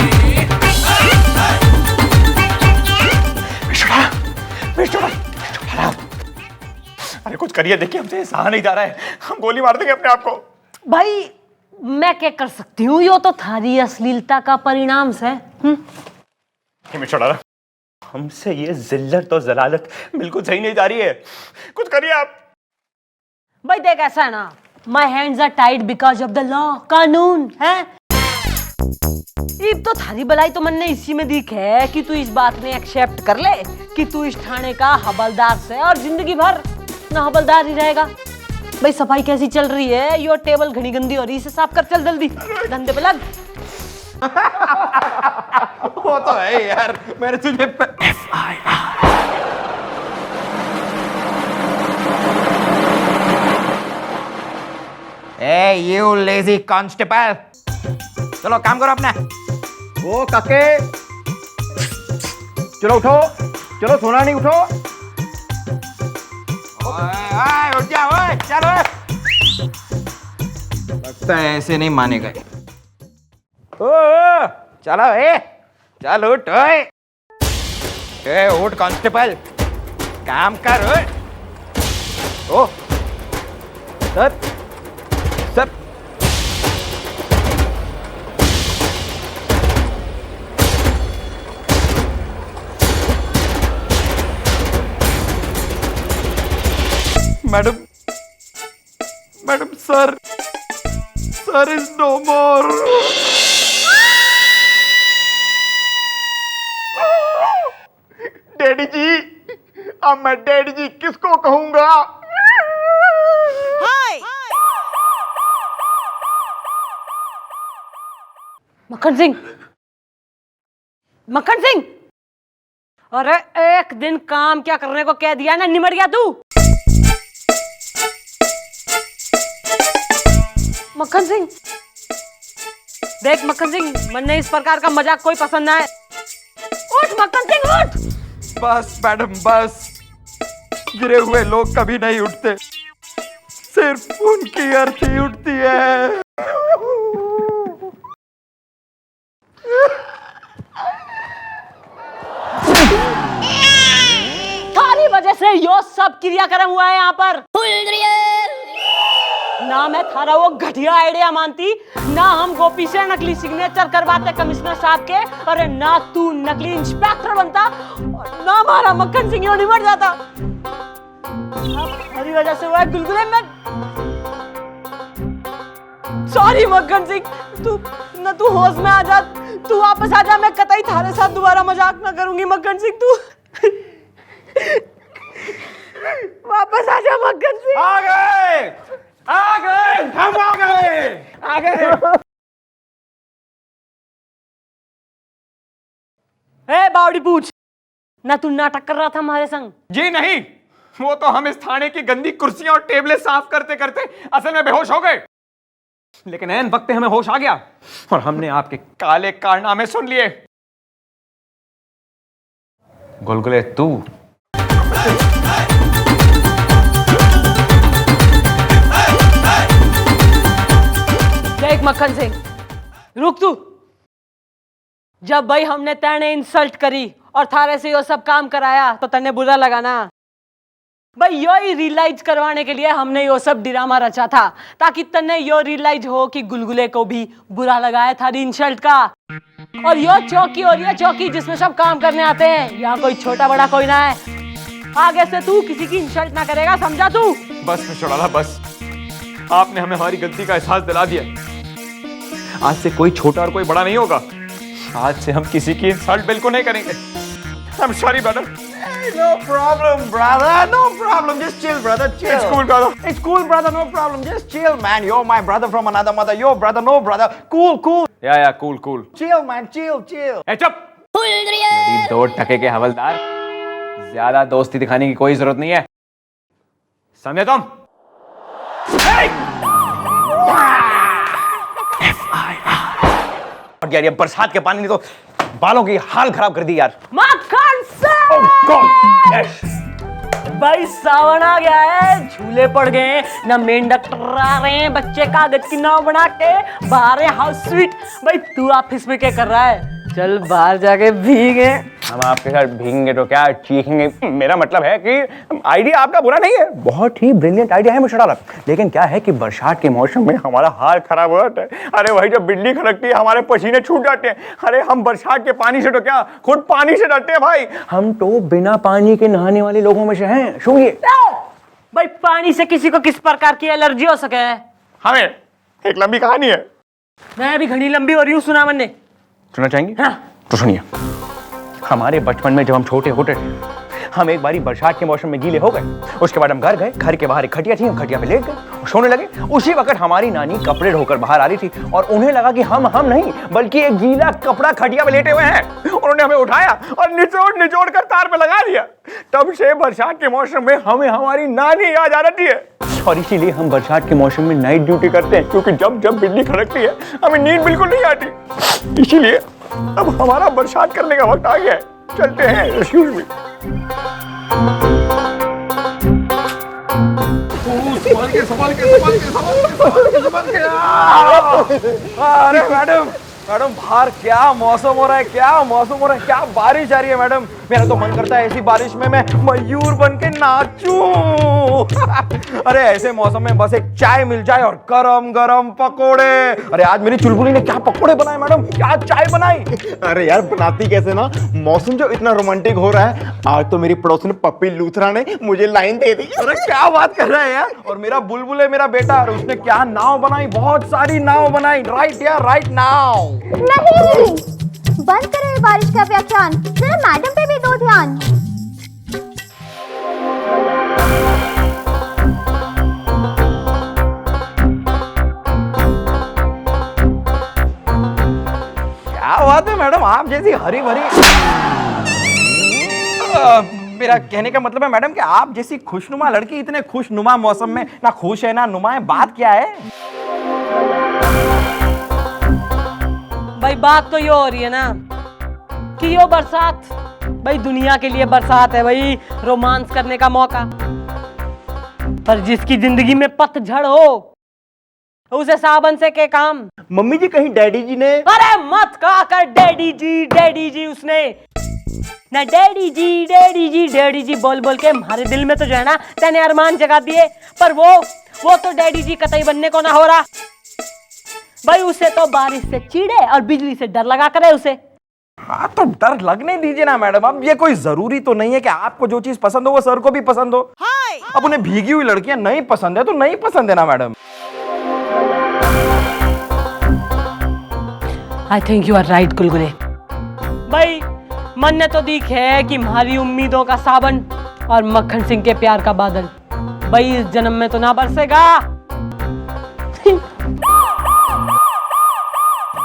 अरे कुछ करिए, देखिए हमसे सहा नहीं जा रहा है, हम गोली मार देंगे अपने आप को। भाई मैं क्या कर सकती हूँ, यो तो थारी अश्लीलता का परिणाम है। हमसे ये जिल्लत और जलालत बिल्कुल सही नहीं जा रही है, कुछ करिए आप। भाई देख ऐसा है ना, my hands are tied because of the law, कानून है। तो थारी भलाई तो मन ने इसी में दिख है कि तू इस बात में एक्सेप्ट कर ले कि तू इस थाने का हवलदार से और जिंदगी भर ना हवलदार ही रहेगा। भाई सफाई कैसी चल रही है, यो टेबल घनी गंदी हो रही, इसे साफ कर चल जल्दी, धंधे पे लग। वो तो है यार, मैंने तुझे यू लेजी कांस्टेबल, चलो काम करो अपना। ओ काके, चलो उठो, चलो सोना नहीं, उठो। उठ जा, ओए चलो। लगता है ऐसे नहीं मानेगा। ओ चलो चल उठ, उठ कांस्टेबल, काम कर। ओ sir sir, madam sir is no more. Daddy ji, अब मैं डैडी जी किसको कहूंगा? मक्खन सिंह, अरे एक दिन काम क्या करने को कह दिया ना, निमट गया तू। मक्खन सिंह देख, मक्खन सिंह मन इस प्रकार का मजाक कोई पसंद ना है। उठ मक्खन सिंह उठ। बस मैडम बस, गिरे हुए लोग कभी नहीं उठते, सिर्फ उनकी अर्थी उठती है। थारी वजह से यो सब क्रियाक्रम हुआ है यहाँ पर। ना मैं थारा वो घटिया आइडिया मानती, ना हम गोपी से नकली सिग्नेचर करवाते कमिश्नर साहब के, और ना तू नकली इंस्पेक्टर बनता, और ना हमारा मक्खन सिंह यो निमट जाता। थारी वजह से हुआ है गुलगुले में। सॉरी मक्खन सिंह, तू होश में आ जा, तू वापस आ जा, मैं कतई थारे साथ दोबारा मजाक ना करूंगी। मक्खन सिंह तू वापस आ जा मक्खन सिंह। आ गए हम आ गए। ए बावड़ी पूछ ना, तू नाटक कर रहा था हमारे संग? जी नहीं, वो तो हम इस थाने की गंदी कुर्सियां और टेबलें साफ करते करते असल में बेहोश हो गए, लेकिन ऐन वक्त पे हमें होश आ गया और हमने आपके काले कारनामे सुन लिए। गुलगुले तू देख मक्खन सिंह, रुक तू। जब भाई हमने तेने इंसल्ट करी और थारे से यो सब काम कराया तो तने बुरा लगा ना। भाई यो ही रियलाइज करवाने के लिए हमने यो सब ड्रामा रचा था, ताकि तने यो रियलाइज हो कि गुलगुले को भी बुरा लगा है थारी इंसल्ट का। और यो चौकी और ये चौकी जिसमें सब काम करने आते हैं, यहाँ कोई छोटा बड़ा कोई ना है। आगे से तू किसी की इंसल्ट ना करेगा, समझा तू? बस मिस्टर बस, आपने हमें हमारी गलती का एहसास दिला दिया। आज से कोई छोटा और कोई बड़ा नहीं होगा, आज से हम किसी की इंसल्ट बिल्कुल नहीं करेंगे। I'm sorry brother. No problem, brother. No problem. Just chill, brother. Chill. It's cool, brother. It's cool, brother. No problem. Just chill, man. You're my brother from another mother. Your brother, no brother. Cool. या cool. Chill, man. Chill. ए चुप! मेरी 2 टके के हवलदार, ज्यादा दोस्ती दिखाने की कोई जरूरत नहीं है, समझे तुम? यार ये बरसात के पानी ने तो बालों की हाल खराब कर दी यार। मक्खन से यस भाई सावन आ गया है, झूले पड़ गए हैं, ना मेंढक टर्रा रहे हैं, बच्चे कागज की नाव बना के बाहर है, हाउस स्वीट। भाई तू ऑफिस में क्या कर रहा है? चल बाहर जाके भीगे। हम आपके साथ भीगेंगे तो क्या चीखेंगे। मेरा मतलब है कि आइडिया आपका बुरा नहीं है, बहुत ही ब्रिलियंट आइडिया है मिस्टर डाला, लेकिन क्या है कि बरसात के मौसम में हमारा हाल खराब हो जाता है। अरे भाई जब बिजली खड़कती है हमारे पसीने छूट जाते हैं। अरे हम बरसात के पानी से तो क्या खुद पानी से डरते हैं भाई। हम तो बिना पानी के नहाने वाले लोगों में से हैं। सुनिए भाई पानी से किसी को किस प्रकार की एलर्जी हो सके? हमें एक लंबी कहानी है, मैं भी घड़ी लंबी हो रही हूँ, सुना मैंने। सुनना चाहेंगे? हाँ। तो सुनिए, हमारे बचपन में जब हम छोटे होते थे, हम एक बारी बरसात के मौसम में गीले हो गए। उसके बाद हम घर गए, घर के बाहर एक खटिया थी, हम खटिया पे लेट गए, सोने लगे। उसी वक्त हमारी नानी कपड़े ढोकर बाहर आ रही थी और उन्हें लगा कि हम नहीं बल्कि एक गीला कपड़ा खटिया पे लेटे हुए हैं। उन्होंने हमें उठाया और निचोड़ कर तार पे लगा दिया। तब से बरसात के मौसम में हमें हमारी नानी याद आ जाती है और इसीलिए हम बरसात के मौसम में नाइट ड्यूटी करते हैं, क्योंकि जब जब बिजली खड़कती है हमें नींद बिल्कुल नहीं आती। इसीलिए अब हमारा बरसात करने का वक्त आ गया है। चलते हैं। Excuse me. अरे मैडम बाहर क्या मौसम हो रहा है, क्या मौसम हो रहा है, क्या बारिश आ रही है मैडम। मेरा तो मन करता है ऐसी बारिश में मैं मयूर बन के नाचूं। अरे ऐसे मौसम में बस एक चाय मिल जाए और गरम गरम पकोड़े। अरे आज मेरी चुलबुली ने क्या पकोड़े बनाए मैडम, क्या चाय बनाई। अरे यार बनाती कैसे ना, मौसम जो इतना रोमांटिक हो रहा है, आज तो मेरी पड़ोसन पप्पी लूथरा ने मुझे लाइन दे दी। अरे क्या बात कर रहा है यार। और मेरा बुलबुल है मेरा बेटा, और उसने क्या नाव बनाई, बहुत सारी नाव बनाई। राइट यार, राइट नाउ। नहीं, बंद करो ये बारिश का व्याख्यान, जरा मैडम पे भी दो ध्यान। क्या बात है मैडम, आप जैसी हरी भरी। मेरा कहने का मतलब है मैडम कि आप जैसी खुशनुमा लड़की इतने खुशनुमा मौसम में ना खुश है ना नुमा है। बात क्या है? भाई बात तो ये हो रही है ना कि यो बरसात भाई दुनिया के लिए बरसात है भाई, रोमांस करने का मौका। पर जिसकी जिंदगी में पतझड़ हो उसे सावन से क्या काम। मम्मी जी कहीं डैडी जी ने। अरे मत कहा कर डैडी जी उसने ना डैडी जी बोल बोल के हमारे दिल में तो जो है ना तेने अरमान जगा दिए। पर वो तो डैडी जी कतई बनने को ना हो रहा भाई। उसे तो बारिश से चिढ़े और बिजली से डर लगा करे उसे। हाँ तो डर लगने दीजिए ना मैडम। अब ये कोई जरूरी तो नहीं है कि आपको जो चीज पसंद हो वो सर को भी पसंद हो। अब उन्हें भीगी हुई लड़कियां नहीं पसंद है तो नहीं पसंद है ना madam. I think you are right Gulgule. भाई मन ने तो दिख है कि हमारी उम्मीदों का सावन और मक्खन सिंह के प्यार का बादल भाई इस जन्म में तो ना बरसेगा।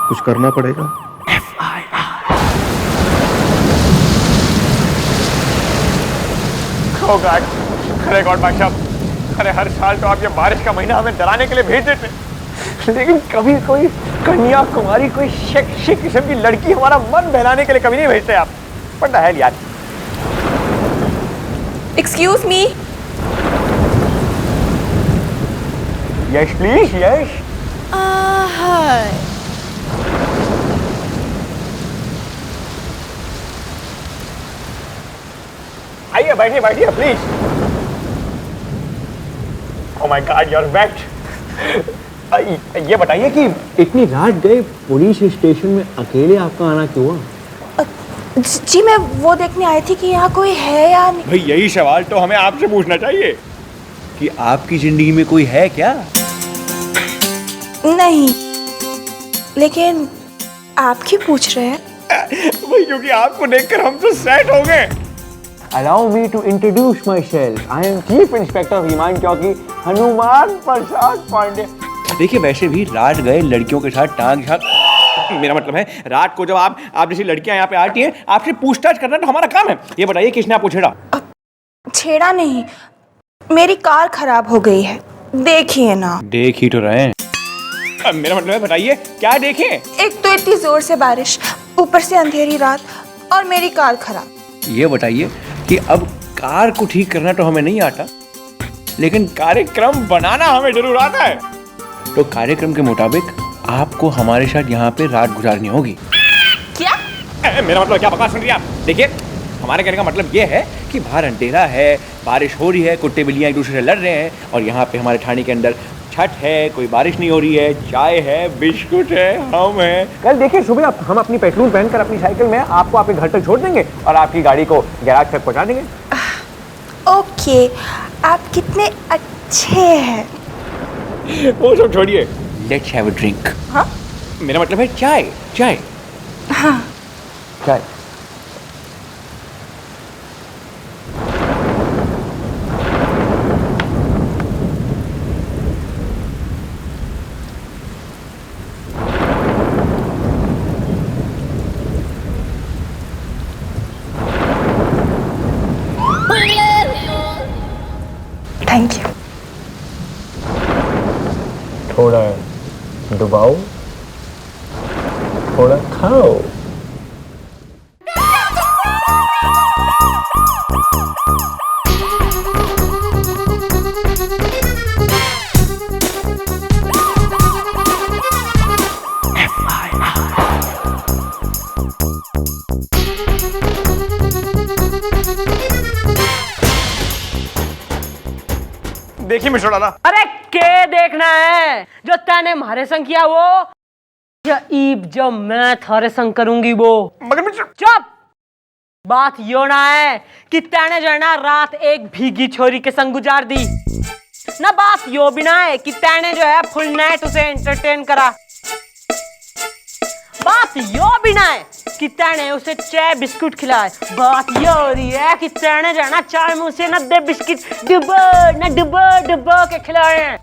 कुछ करना पड़ेगा। Oh God, अरे गॉड भाई साहब, अरे हर साल तो आप ये बारिश का महीना हमें डराने के लिए भेज देते, लेकिन कभी कोई कन्याकुमारी कोई सेक्सी किस्म की लड़की हमारा मन बहलाने के लिए कभी नहीं भेजते आप। What the hell यार। Excuse me. Yes please, yes. आइए बैठिए बैठिए please. Oh my God, you are wait. ये बताइए कि इतनी रात गए पुलिस स्टेशन में अकेले आपका आना क्यों हुआ? जी मैं वो देखने आई थी कि यहाँ कोई है या नहीं। भाई यही सवाल तो हमें आपसे पूछना चाहिए कि आपकी जिंदगी में कोई है क्या? नहीं, लेकिन आप क्यों पूछ रहे हैं? भाई क्योंकि आपको देखकर हम तो सेट हो गए। Allow me to introduce myself. I am chief inspector Himan चौकी, हनुमान प्रसाद पांडे। देखिए वैसे भी रात गए लड़कियों के साथ टांग झांक। मेरा मतलब है रात को जब आप जैसी लड़कियां यहाँ पे आती हैं आपसे पूछताछ करना तो हमारा काम है। ये बताइए किसने आपको छेड़ा? छेड़ा नहीं, मेरी कार खराब हो गई है देखिए ना। देख ही तो रहे हैं। अब मेरा मतलब है, बताइए क्या देखें? एक तो इतनी जोर से बारिश, ऊपर से अंधेरी रात और मेरी कार खराब। ये बताइए कि अब कार को ठीक करना तो हमें नहीं आता, लेकिन कार्यक्रम बनाना हमें जरूर आता है। तो कार्यक्रम के मुताबिक आपको हमारे साथ यहाँ पे रात गुजारनी होगी। क्या? मेरा मतलब क्या बकवास सुन रही हैं आप? देखिए, हमारे कहने का मतलब ये है कि बाहर अंधेरा है, बारिश हो रही है, कुत्ते बिल्लियाँ एक दूसरे से लड़ रहे हैं, और यहाँ पे हमारे थाने के अंदर छठ है, कोई बारिश नहीं हो रही है, चाय है, बिस्कुट है, हम हैं। कल देखिए सुबह हम अपनी पेट्रोल पहनकर अपनी साइकिल में आपको आपके घर तक छोड़ देंगे और आपकी गाड़ी को गैराज तक पहुँचा देंगे। ओके, आप कितने अच्छे हैं। वो सब छोड़िए, लेट्स हैव अ ड्रिंक। हाँ? मेरा मतलब है चाय। चाय? हाँ। चाय। Thank you. थोड़ा डुबाओ, थोड़ा खाओ। देखिए मिस्टर डाला। अरे के देखना है जो तैने मारे संग किया वो, या ईब जो मैं थारे संग करूंगी वो। मगर चुप। बात यो ना है कि तैने जो है ना रात एक भीगी छोरी के संग गुजार दी ना, बात यो भी ना है कि तैने जो है फुल नाइट उसे एंटरटेन करा। बात यो भी ना है कि तैने उसे चाय बिस्कुट खिलाए। बात यो हो रही है कि तैने जो है ना चाय में उसे ना दे बिस्किट डुबो के खिलाए हैं।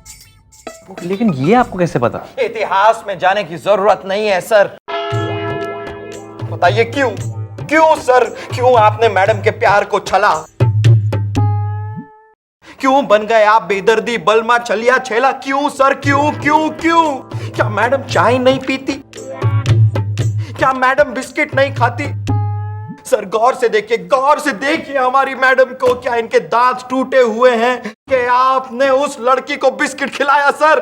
लेकिन ये आपको कैसे पता? इतिहास में जाने की जरूरत नहीं है सर। बताइए क्यों? क्यों सर? क्यों आपने मैडम के प्यार को छला? क्यों बन गए आप बेदर्दी बलमा छलिया छेला? क्यों सर? क्यों क्यों क्यों? क्या मैडम चाय नहीं पीती? क्या मैडम बिस्किट नहीं खाती? सर गौर से देखिए हमारी मैडम को। क्या इनके दांत टूटे हुए हैं कि आपने उस लड़की को बिस्किट खिलाया सर?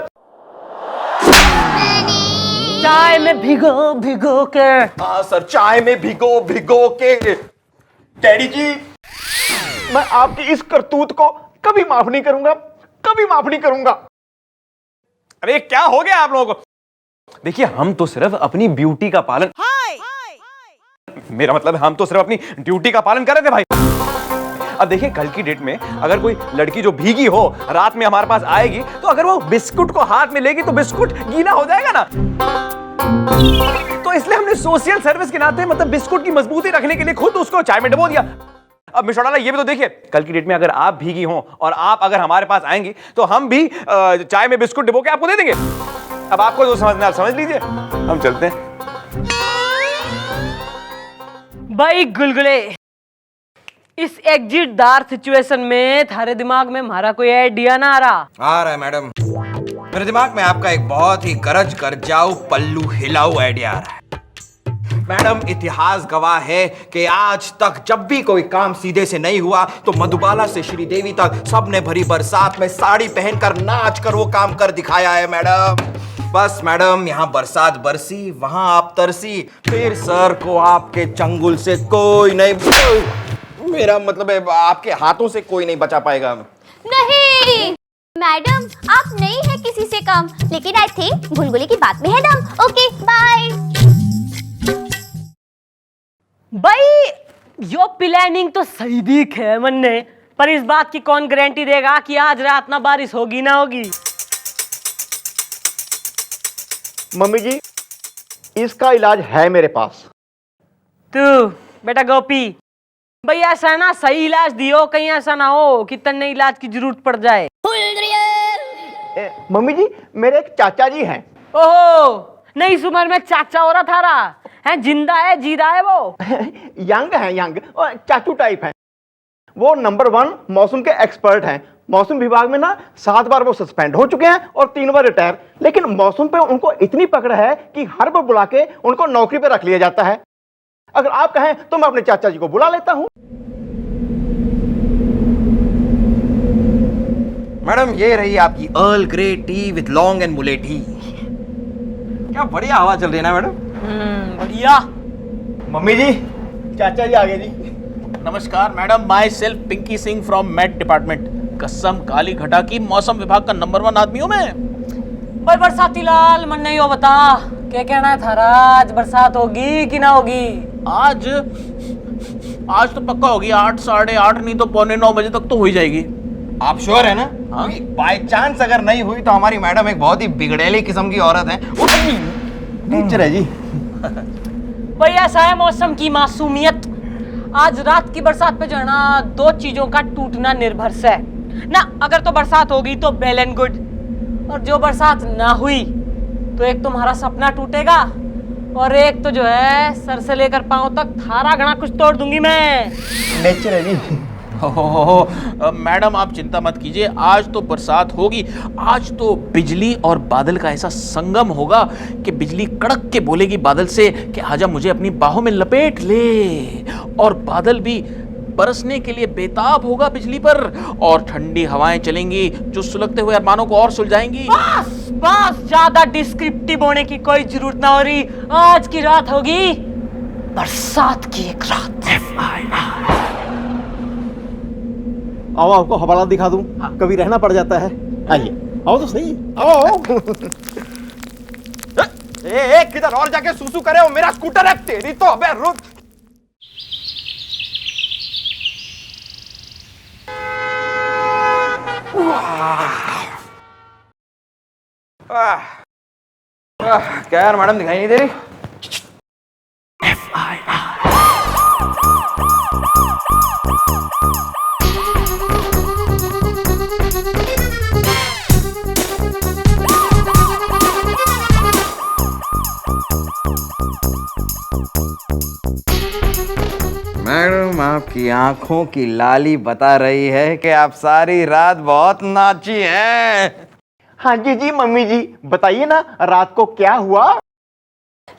चाय में भिगो के। हाँ सर, चाय में भिगो के। डैडी जी, मैं आपकी इस करतूत को कभी माफ नहीं करूंगा, कभी माफ नहीं करूंगा। अरे क्या हो गया आप लोगों को? देखिए, हम तो सिर्फ अपनी ब्यूटी का पालन, मेरा मतलब हम तो सिर्फ अपनी ड्यूटी का पालन कर रहे थे भाई। अब देखिए, कल की डेट में अगर कोई लड़की जो भीगी हो रात में हमारे पास आएगी, तो अगर वो बिस्कुट को हाथ में लेगी तो बिस्कुट गीला हो जाएगा ना। तो इसलिए हमने सोशल सर्विस के नाते मतलब बिस्कुट की मजबूती रखने के लिए खुद उसको चाय में डुबो दिया। अब मिस्टर डाला, ये भी तो देखिए, कल की डेट में अगर आप भीगी हो और आप अगर हमारे पास आएंगी तो हम भी चाय में बिस्कुट डुबो के आपको दे देंगे। अब आपको जो समझना है आप समझ लीजिए, हम चलते हैं। भाई गुलगुले, इस एग्जिटदार सिचुएशन में थारे दिमाग में हमारा कोई आइडिया ना आ रहा है मैडम। मेरे दिमाग में आपका एक बहुत ही गरज कर जाओ पल्लू हिलाऊ आइडिया आ रहा है। मैडम, इतिहास गवाह है कि आज तक जब भी कोई काम सीधे से नहीं हुआ तो मधुबाला से श्रीदेवी तक सबने भरी बरसात में साड़ी पहनकर नाच कर वो काम कर दिखाया है मैडम। बस मैडम, यहाँ बरसात बरसी, वहां आप तरसी, फिर सर को आपके चंगुल से कोई नहीं, मेरा मतलब है आपके हाथों से कोई नहीं बचा पाएगा। नहीं मैडम, आप नहीं है किसी से कम, लेकिन आई थिंक गुलगुली की बात में है दम। Okay bye. भाई यो प्लानिंग तो सही दिख है मन ने, पर इस बात की कौन गारंटी देगा कि आज रात ना बारिश होगी ना होगी? मम्मी जी, इसका इलाज है मेरे पास। तू बेटा गोपी, भाई ऐसा है ना, सही इलाज दियो, कहीं ऐसा ना हो कि तन्ने इलाज की जरूरत पड़ जाए। मम्मी जी, मेरे एक चाचा जी हैं। ओहो, नहीं इस उम्र में चाचा हो रहा थारा है? जिंदा है जीदा है वो? यंग है, यंग और चाचू टाइप हैं। वो नंबर 1 मौसम के एक्सपर्ट हैं। मौसम विभाग में ना 7 बार वो सस्पेंड हो चुके हैं और 3 बार रिटायर, लेकिन मौसम पे उनको इतनी पकड़ है कि हर बार बुला के उनको नौकरी पे रख लिया जाता है। अगर आप कहें तो मैं अपने चाचा जी को बुला लेता हूं। मैडम ये रही आपकी earl grey T with long and Mule T. क्या बढ़िया हवा चल रही है ना मैडम। बढ़िया। मम्मी जी, चाचा जी आ गए जी। नमस्कार madam, myself Pinky Singh from math department. कसम काली घटा की मौसम विभाग का नंबर 1 आदमी हूँ मैं। पर बरसाती लाल मन नहीं हो, बता क्या कहना है थारा? आज बरसात होगी कि ना होगी? आज तो पक्का होगी। 8, 8:30 नहीं तो 8:45 बजे तक तो हो ही जाएगी। आप श्योर है ना? हाँ। बाय चांस अगर नहीं हुई तो हमारी मैडम एक बहुत ही बिगड़ैली किस्म की औरत है। टीचर है जी। भाई ऐसा है मौसम की मासूमियत। आज रात की बरसात पे जो है ना 2 चीजों का टूटना निर्भर है ना। अगर तो बरसात होगी तो वेल एंड गुड, और जो बरसात ना हुई तो एक तुम्हारा सपना टूटेगा और एक तो जो है सर से लेकर पांव तक थारा घना कुछ तोड़ दूंगी मैं। नेचर है जी। मैडम आप चिंता मत कीजिए, आज तो बरसात होगी। आज तो बिजली और बादल का ऐसा संगम होगा कि बिजली कड़क के बोलेगी बादल से कि आजा मुझे अपनी बाहों में लपेट ले, और बादल भी बरसने के लिए बेताब होगा बिजली पर, और ठंडी हवाएं चलेंगी जो सुलगते हुए अरमानों को और सुलझाएंगी। बस बस, ज्यादा डिस्क्रिप्टिव होने की कोई जरूरत ना हो रही। आज की रात होगी बरसात की एक रात। आओ आपको हवाला दिखा दूं। हाँ। कभी रहना पड़ जाता है। आइए, आओ तो सही। आओ। एक किधर और जाके सूसू करे, वो मेरा स्कूटर है। तेरी तो अबे रुक। क्या यार मैडम दिखाई नहीं दे रही? मैडम आपकी आंखों की लाली बता रही है कि आप सारी रात बहुत नाची हैं। हाँ जी जी मम्मी जी, बताइए ना रात को क्या हुआ?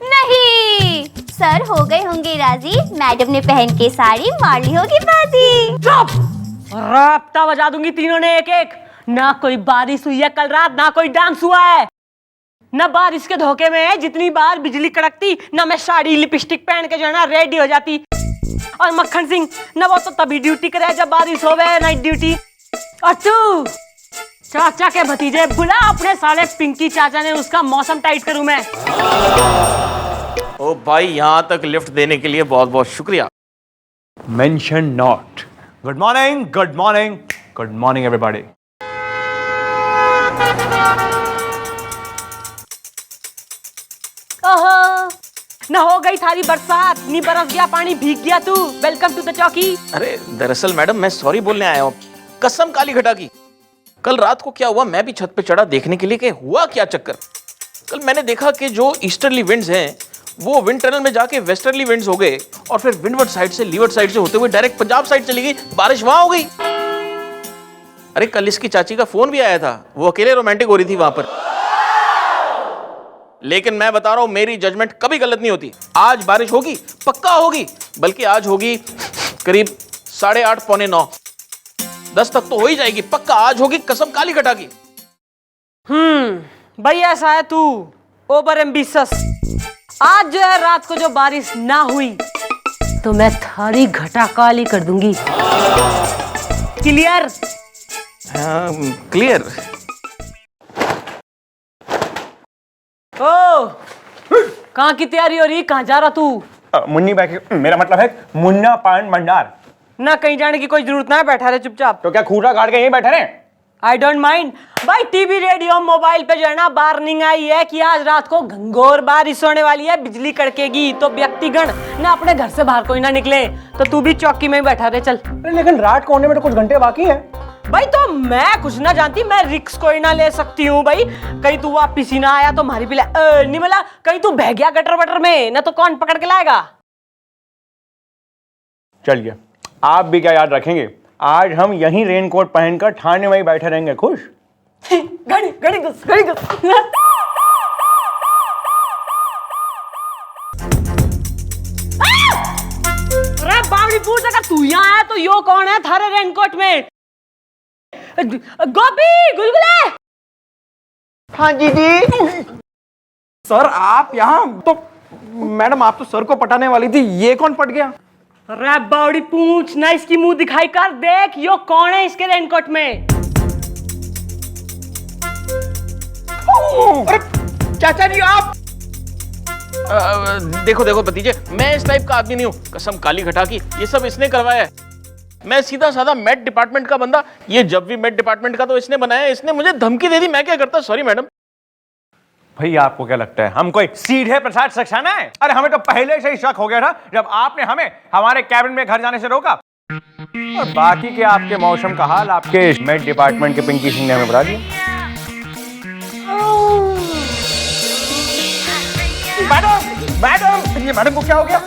नहीं, सर हो गए होंगे राजी। मैडम ने पहन के साड़ी मार ली होगी बाजी। चुप! राप्ता बजा दूंगी तीनों ने एक एक। ना कोई बारिश हुई है कल रात, ना कोई डांस हुआ है, ना बारिश के धोखे में जितनी बार बिजली कड़कती ना मैं साड़ी लिपस्टिक पहन के जो है ना रेडी हो जाती। और मक्खन सिंह ना वो तो तभी ड्यूटी करे जब बारिश होवे, नाइट ड्यूटी। और तू चाचा के भतीजे बुला अपने साले पिंकी चाचा ने उसका मौसम टाइट करूं मैं। ओ भाई, यहाँ तक लिफ्ट देने के लिए बहुत बहुत शुक्रिया। Mention not. Good morning, good morning, good morning everybody. ओहो, न हो गई थारी बरसात, नी बरस गया पानी, भीग गया तू। वेलकम टू द चौकी। अरे दरअसल मैडम मैं सॉरी बोलने आया हूँ, कसम काली घटा की। कल रात को क्या हुआ, मैं भी छत पे चढ़ा देखने के लिए कि हुआ क्या चक्कर। कल मैंने देखा कि जो ईस्टर्ली विंड्स हैं वो विंड टनल में जाके वेस्टर्ली विंड्स हो गए, और फिर विंडवर्ड साइड से लीवर्ड साइड से होते हुए डायरेक्ट पंजाब साइड चली गई, बारिश वहां हो गई। अरे कल इसकी चाची का फोन भी आया था, वो अकेले रोमांटिक हो रही थी वहां पर। लेकिन मैं बता रहा हूं मेरी जजमेंट कभी गलत नहीं होती। आज बारिश होगी, पक्का होगी, बल्कि आज होगी करीब 8:30 पौने 9, 10 तक तो हो ही जाएगी पक्का। आज होगी कसम काली घटा की। भाई ऐसा है तू ओवर एम्बिशियस। आज जो है रात को जो बारिश ना हुई तो मैं थारी घटा काली कर दूंगी। क्लियर? क्लियर। ओ कहाँ की तैयारी हो रही, कहाँ जा रहा तू? मुन्नी बैग, मेरा मतलब है मुन्ना पान भंडार। ना कहीं जाने की कोई जरूरत ना है, बैठा रहे चुपचाप। तो क्या खूटा काट के यहीं बैठे रहे? I don't mind. भाई टीवी रेडियो मोबाइल पे जो है ना वार्निंग आई है कि आज रात को घंघोर बारिश होने वाली है, बिजली कड़केगी, तो व्यक्तिगण ना अपने घर से बाहर कोई ना निकले। तो तू भी चौकी में ही बैठा रहे चल। लेकिन रात को होने में तो कुछ घंटे बाकी है। भाई तो मैं कुछ ना जानती, मैं रिक्स कोई ना ले सकती हूँ भाई। कहीं तू वापिस ही ना आया तो मारी पिला नहीं मिला, कहीं तू बह गया गटर वटर में ना तो कौन पकड़ के लाएगा। चलिए, आप भी क्या याद रखेंगे आज हम यहीं रेनकोट पहनकर ठाणे में ही बैठे रहेंगे। खुश? घड़ी घड़ी घुस घड़ी घुस। अरे बावड़ी पूछ, अगर तू यहाँ आया तो यो कौन है थारे रेनकोट में? गोपी गुलगुले। हाँ जी जी। सर आप यहाँ तो, मैडम आप तो सर को पटाने वाली थी, ये कौन पट गया? अरे बावड़ी पूछ ना, इसकी मुंह दिखाई कर, देख यो कौन है इसके रेनकोट में। अरे चाचा जी आप। देखो देखो भतीजे, मैं इस टाइप का आदमी नहीं हूँ, कसम काली घटा की, ये सब इसने करवाया है। मैं सीधा साधा मेट डिपार्टमेंट का बंदा, ये जब भी मेट डिपार्टमेंट का तो इसने बनाया है, इसने मुझे धमकी दे दी, मैं क्या करता। Sorry madam. भैया आपको क्या लगता है हम कोई सीधे प्रसाद सक्सेना है? अरे हमें तो पहले से ही शक हो गया था जब आपने हमें हमारे कैबिन में घर जाने से रोका। और बाकी के आपके मौसम का हाल आपके मेट डिपार्टमेंट के पिंकी सिंह ने हमें बता दिया। मैडम मैडम, ये मैडम को क्या हो गया?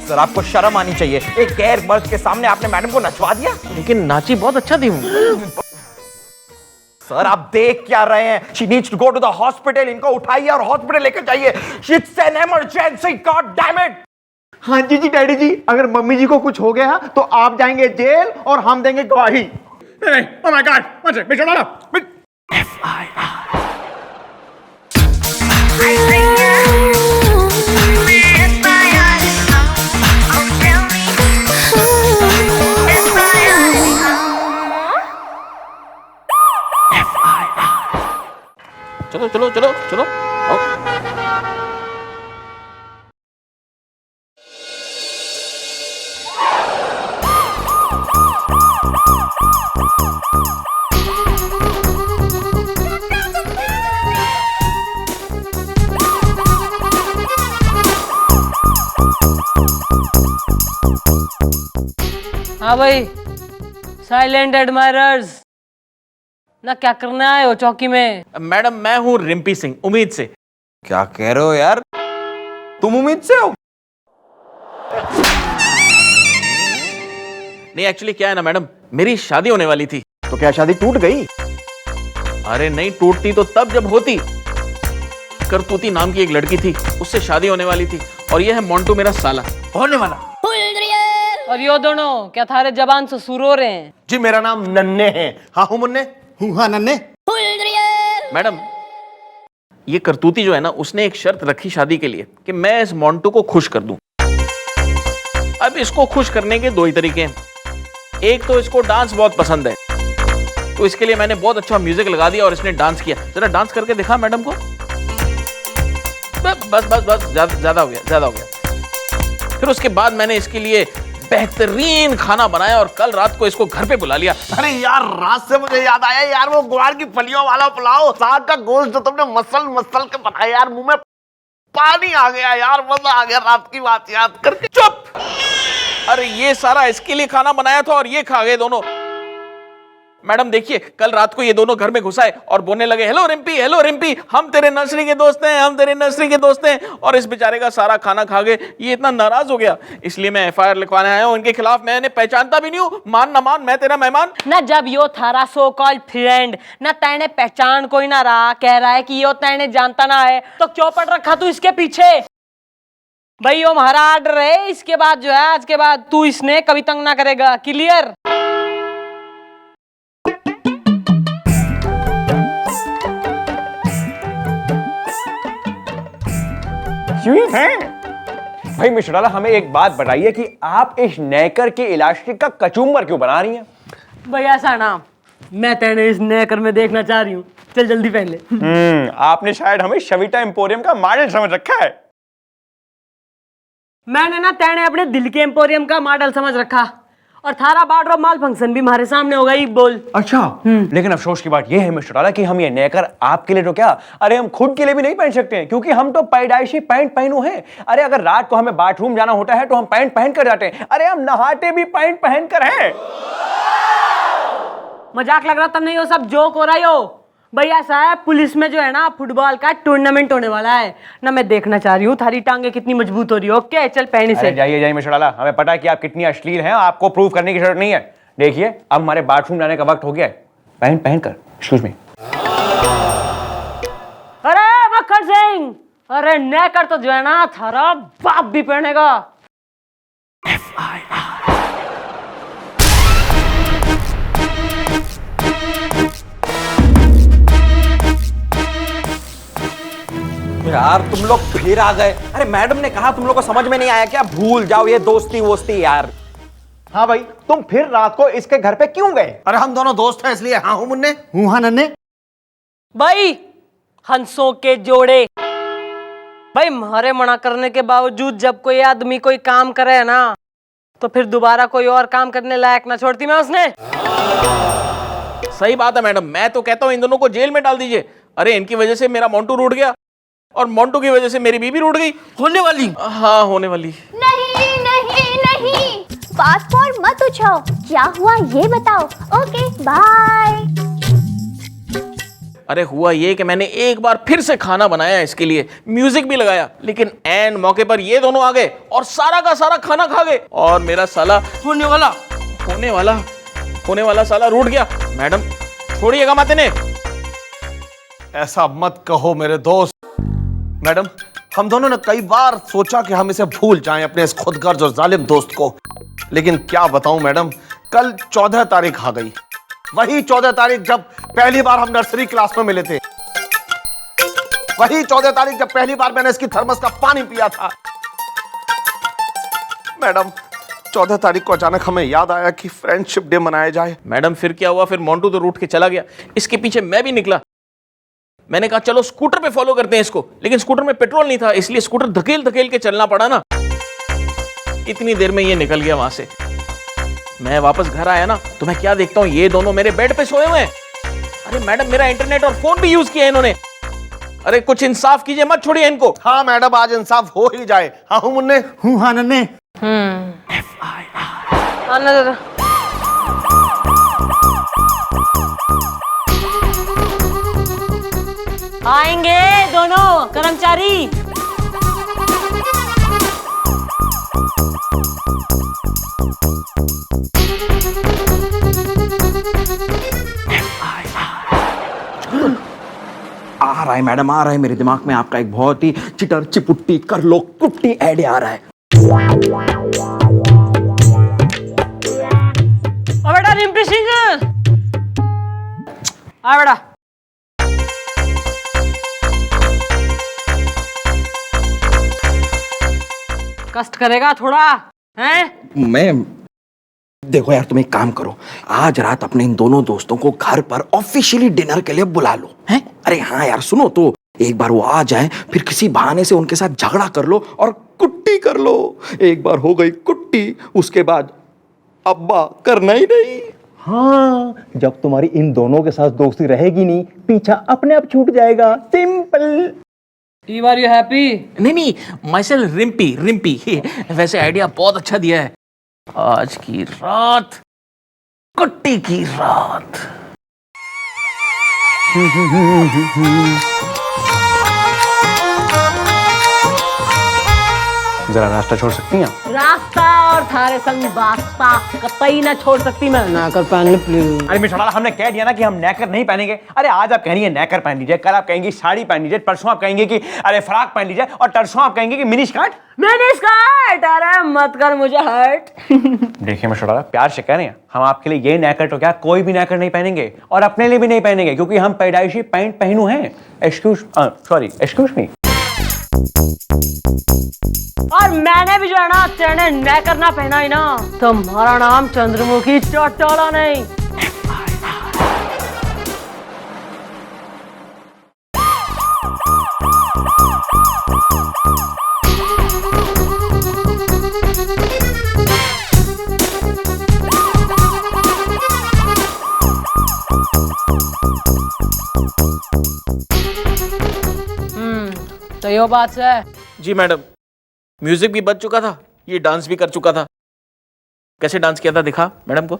सर आपको शर्म आनी चाहिए, एक गैर मर्द के सामने आपने मैडम को नचवा दिया। लेकिन नाची बहुत अच्छा थी वो। सर आप देख क्या रहे हैं? She needs to go to the hospital. इनको उठाइए और हॉस्पिटल लेकर जाइए। It's an emergency, God damn it! हाँ जी डैडी जी, अगर मम्मी जी को कुछ हो गया तो आप जाएंगे जेल और हम देंगे गवाही। नहीं, oh my God, one second, Mr. Dada, चलो चलो चलो चलो। हाँ भाई, साइलेंट एडमायरर्स ना, क्या करना है वो चौकी में? मैडम मैं हूँ रिम्पी सिंह, उम्मीद से। क्या कह रहे हो यार, तुम उम्मीद से हो? नहीं एक्चुअली क्या है ना मैडम, मेरी शादी होने वाली थी। तो क्या शादी टूट गई? अरे नहीं, टूटती तो तब जब होती। करतूती नाम की एक लड़की थी, उससे शादी होने वाली थी, और ये है मोंटू मेरा साला होने वाला। और यो दोनों क्या थारे जबान से सुर हो रहे हैं? जी मेरा नाम नन्हे है। हाँ हूँ मुन्ने, हूँ हाँ नन्हे। मैडम ये करतूती जो है ना, उसने एक शर्त रखी शादी के लिए कि मैं इस मोंटू को खुश कर दूं। अब इसको खुश करने के दो ही तरीके हैं। एक तो इसको डांस बहुत पसंद है, तो इसके लिए मैंने बहुत अच्छा म्यूजिक लगा दिया और इसने डांस किया। जरा डांस करके दिखा मैडम को। बस बस बस बस, ज्यादा हो गया, ज्यादा हो गया। फिर उसके बाद मैंने इसके लिए बेहतरीन खाना बनाया और कल रात को इसको घर पे बुला लिया। अरे यार रात से मुझे याद आया यार, वो ग्वार की फलियों वाला पुलाव, साग का गोश्त जो तुमने मसल मसल के बनाया यार, मुंह में पानी आ गया यार, मजा आ गया रात की बात याद करके। चुप! अरे ये सारा इसके लिए खाना बनाया था और ये खा गए दोनों। मैडम देखिए, कल रात को ये दोनों घर में घुसाए और बोलने लगे, हेलो रिम्पी, हम तेरे नर्सरी के दोस्त हैं, हम तेरे नर्सरी के दोस्त हैं। और इस बेचारे का सारा खाना खा गए। ये इतना नाराज हो गया, इसलिए मैं एफआईआर लिखवाने आया हूं इनके खिलाफ। मैंने पहचानता भी नहीं हूं, मान ना मान, मैं तेरा मेहमान। ना जब यो थारा सो कॉल्ड फ्रेंड ना तैने पहचान कोई ना रहा, कह रहा है कि यो तैने जानता ना है, तो क्यों पड़ रखा तू इसके पीछे? भाई यो हमारा आर्डर है, इसके बाद जो है, आज के बाद तू इसने कभी तंग ना करेगा। क्लियर? ठीक है भाई। मिस्टर डाला, हमें एक बात बताइए कि आप इस नेकर के इलास्टिक का कचूमर क्यों बना रही हैं? भैया ऐसा ना, मैं तेने इस नेकर में देखना चाह रही हूँ, चल जल्दी पहन ले। आपने शायद हमें शविता एम्पोरियम का मॉडल समझ रखा है। मैंने ना तेने अपने दिल के एम्पोरियम का मॉडल समझ रखा, और थारा बार्डर माल फंक्शन भी हमारे सामने होगा ही। बोल। अच्छा, लेकिन अफसोस की बात यह है मिस्टर डाला कि हम ये नेकर आपके लिए तो क्या, अरे हम खुद के लिए भी नहीं पहन सकते हैं, क्योंकि हम तो पैदाइशी पैंट पहनू हैं। अरे अगर रात को हमें बाथरूम जाना होता है तो हम पैंट पहन कर जाते हैं। अरे हम नहाते भी पैंट पहन कर हैं। मजाक लग रहा तब नहीं, हो सब जोक हो रहा हो। भैया ऐसा है, पुलिस में जो है ना फुटबॉल का टूर्नामेंट होने वाला है ना, मैं देखना चाह रही हूँ थारी टांगे कितनी मजबूत हो रही है। ओके चल पहने से। जाइए मिस्टर डाला, हमें पता है कि आप कितनी अश्लील हैं, आपको प्रूव करने की जरूरत नहीं है। देखिए अब हमारे बाथरूम जाने का वक्त हो गया है। पहन कर, एक्सक्यूज मी। अरे मक्खन सिंह, अरे नेकर तो जो है ना थारा बाप भी पहनेगा। यार तुम लोग फिर आ गए। अरे मैडम ने कहा, तुम लोग को समझ में नहीं आया क्या? भूल जाओ ये दोस्ती वोस्ती यार। हाँ भाई, तुम फिर रात को इसके घर पे क्यों गए? अरे हम दोनों दोस्त हैं इसलिए। हाँ हूं मुन्ने, हूं हाँ नन्ने। भाई हंसों के जोड़े, भाई हमारे मना करने के बावजूद जब कोई आदमी कोई काम करे ना तो फिर दोबारा कोई और काम करने लायक ना छोड़ती मैं उसने। सही बात है मैडम, मैं तो कहता हूँ इन दोनों को जेल में डाल दीजिए। अरे इनकी वजह से मेरा मोंटू रूठ गया और मोंटू की वजह से मेरी बीबी रूठ गई। होने वाली। हाँ होने वाली। नहीं नहीं नहीं, बात पर मत उछाओ, क्या हुआ ये बताओ। Okay bye. अरे हुआ ये कि मैंने एक बार फिर से खाना बनाया इसके लिए, म्यूजिक भी लगाया, लेकिन एन मौके पर ये दोनों आ गए और सारा का सारा खाना खा गए और मेरा साला होने वाला साला रूठ गया। मैडम छोड़िएगा माते ने। ऐसा मत कहो मेरे दोस्त। मैडम, हम दोनों ने कई बार सोचा कि हम इसे भूल जाएं, अपने इस खुदगर्ज और जालिम दोस्त को, लेकिन क्या बताऊं मैडम, कल 14 तारीख आ गई। वही 14 तारीख जब पहली बार हम नर्सरी क्लास में मिले थे, वही 14 तारीख जब पहली बार मैंने इसकी थर्मस का पानी पिया था। मैडम 14 तारीख को अचानक हमें याद आया कि फ्रेंडशिप डे मनाया जाए। मैडम फिर क्या हुआ, फिर मोंटू तो रूठ के चला गया, इसके पीछे मैं भी निकला। मैंने कहा चलो स्कूटर पे फॉलो करते हैं इसको, लेकिन स्कूटर में पेट्रोल नहीं था, इसलिए स्कूटर धकेल धकेल के चलना पड़ा ना। इतनी देर में ये निकल गया वहां से। मैं वापस घर आया ना तो मैं क्या देखता हूँ, ये दोनों मेरे बेड पे सोए हुए हैं। अरे मैडम मेरा इंटरनेट और फोन भी यूज किया इन्होंने। अरे कुछ इंसाफ कीजिए, मत छोड़िए इनको। हाँ मैडम, आज इंसाफ हो ही जाए। हाँ हूं मुन्ने, हूं हाँ नन्ने। आएंगे दोनों कर्मचारी। आ रहा है मैडम, आ रहा है मेरे दिमाग में आपका एक बहुत ही चिटर चिपुट्टी कर लो कुट्टी आइडिया आ रहा है। बेटा रिम्पी सिंह, आ बेटा। कष्ट करेगा थोड़ा हैं? मैं देखो यार, तुम एक काम करो, आज रात अपने इन दोनों दोस्तों को घर पर ऑफिशियली डिनर के लिए बुला लो हैं। अरे हाँ यार सुनो तो, एक बार वो आ जाए, फिर किसी बहाने से उनके साथ झगड़ा कर लो और कुट्टी कर लो। एक बार हो गई कुट्टी, उसके बाद अब्बा करना ही नहीं। हाँ, जब तुम्हारी इन दोनों के साथ दोस्ती रहेगी नहीं, पीछा अपने आप छूट जाएगा। सिंपल। Are you happy? नहीं, माइसेल्फ रिम्पी। वैसे आइडिया बहुत अच्छा दिया है। आज की रात कुट्टी की रात। जरा रास्ता छोड़ सकती हैं? रास्ता और थारे संग वास्ता कतई ना छोड़ सकती मैं। नाकर पहन ले प्लीज। अरे मिस अडाला, हमने कह दिया ना कि हम नेकर नहीं पहनेंगे। अरे आज आप कहेंगे नेकर पहन लीजिए, कल आप कहेंगे साड़ी पहन लीजिए, परसों आप कहेंगे कि अरे फ्रॉक पहन लीजिए, और तरसों आप कहेंगे कि मिनी स्कर्ट। Mini skirt? अरे मत कर मुझे हर्ट। देखिए मिस अडाला, प्यार से कह रहे हैं, हम आपके लिए ये नेकर तो क्या कोई भी नेकर नहीं पहनेंगे, और अपने लिए भी नहीं पहनेंगे, क्योंकि हम पैदाइशी पैंट पहनू हैं। Excuse me. और मैंने भी जो है ना तेरे नेकर ना पहना ही ना तो हमारा नाम चंद्रमुखी चौटाला नहीं। तो यो बात है जी मैडम, म्यूजिक भी बज चुका था, ये डांस भी कर चुका था। कैसे डांस किया था दिखा मैडम को?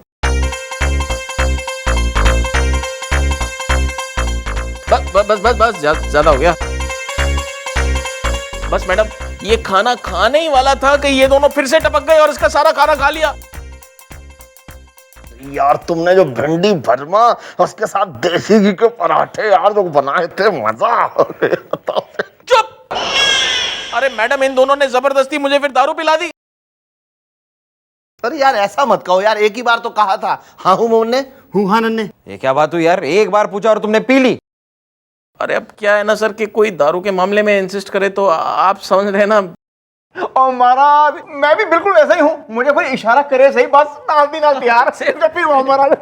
बस ज्यादा हो गया। बस मैडम, ये खाना खाने ही वाला था कि ये दोनों फिर से टपक गए और इसका सारा खाना खा लिया। यार तुमने जो भिंडी भरमा उसके साथ देसी घी के पराठे यार जो बनाए थे, मजा आ गया। चुप! अरे मैडम, इन दोनों ने जबरदस्ती मुझे फिर दारू पिला दी। अरे यार ऐसा मत कहो यार, एक ही बार तो कहा था हाँ हूँ मोहन ने, हूँ हाँ नन्ने। ये क्या बात हुई यार, एक बार पूछा और तुमने पी ली। अरे अब क्या है ना सर कि कोई दारू के मामले में इंसिस्ट करे तो आप समझ रहे हैं ना। और महाराज मैं भी बिल्कुल वैसा ही हूँ, मुझे कोई इशारा करे सही, बस नालती यार महाराज।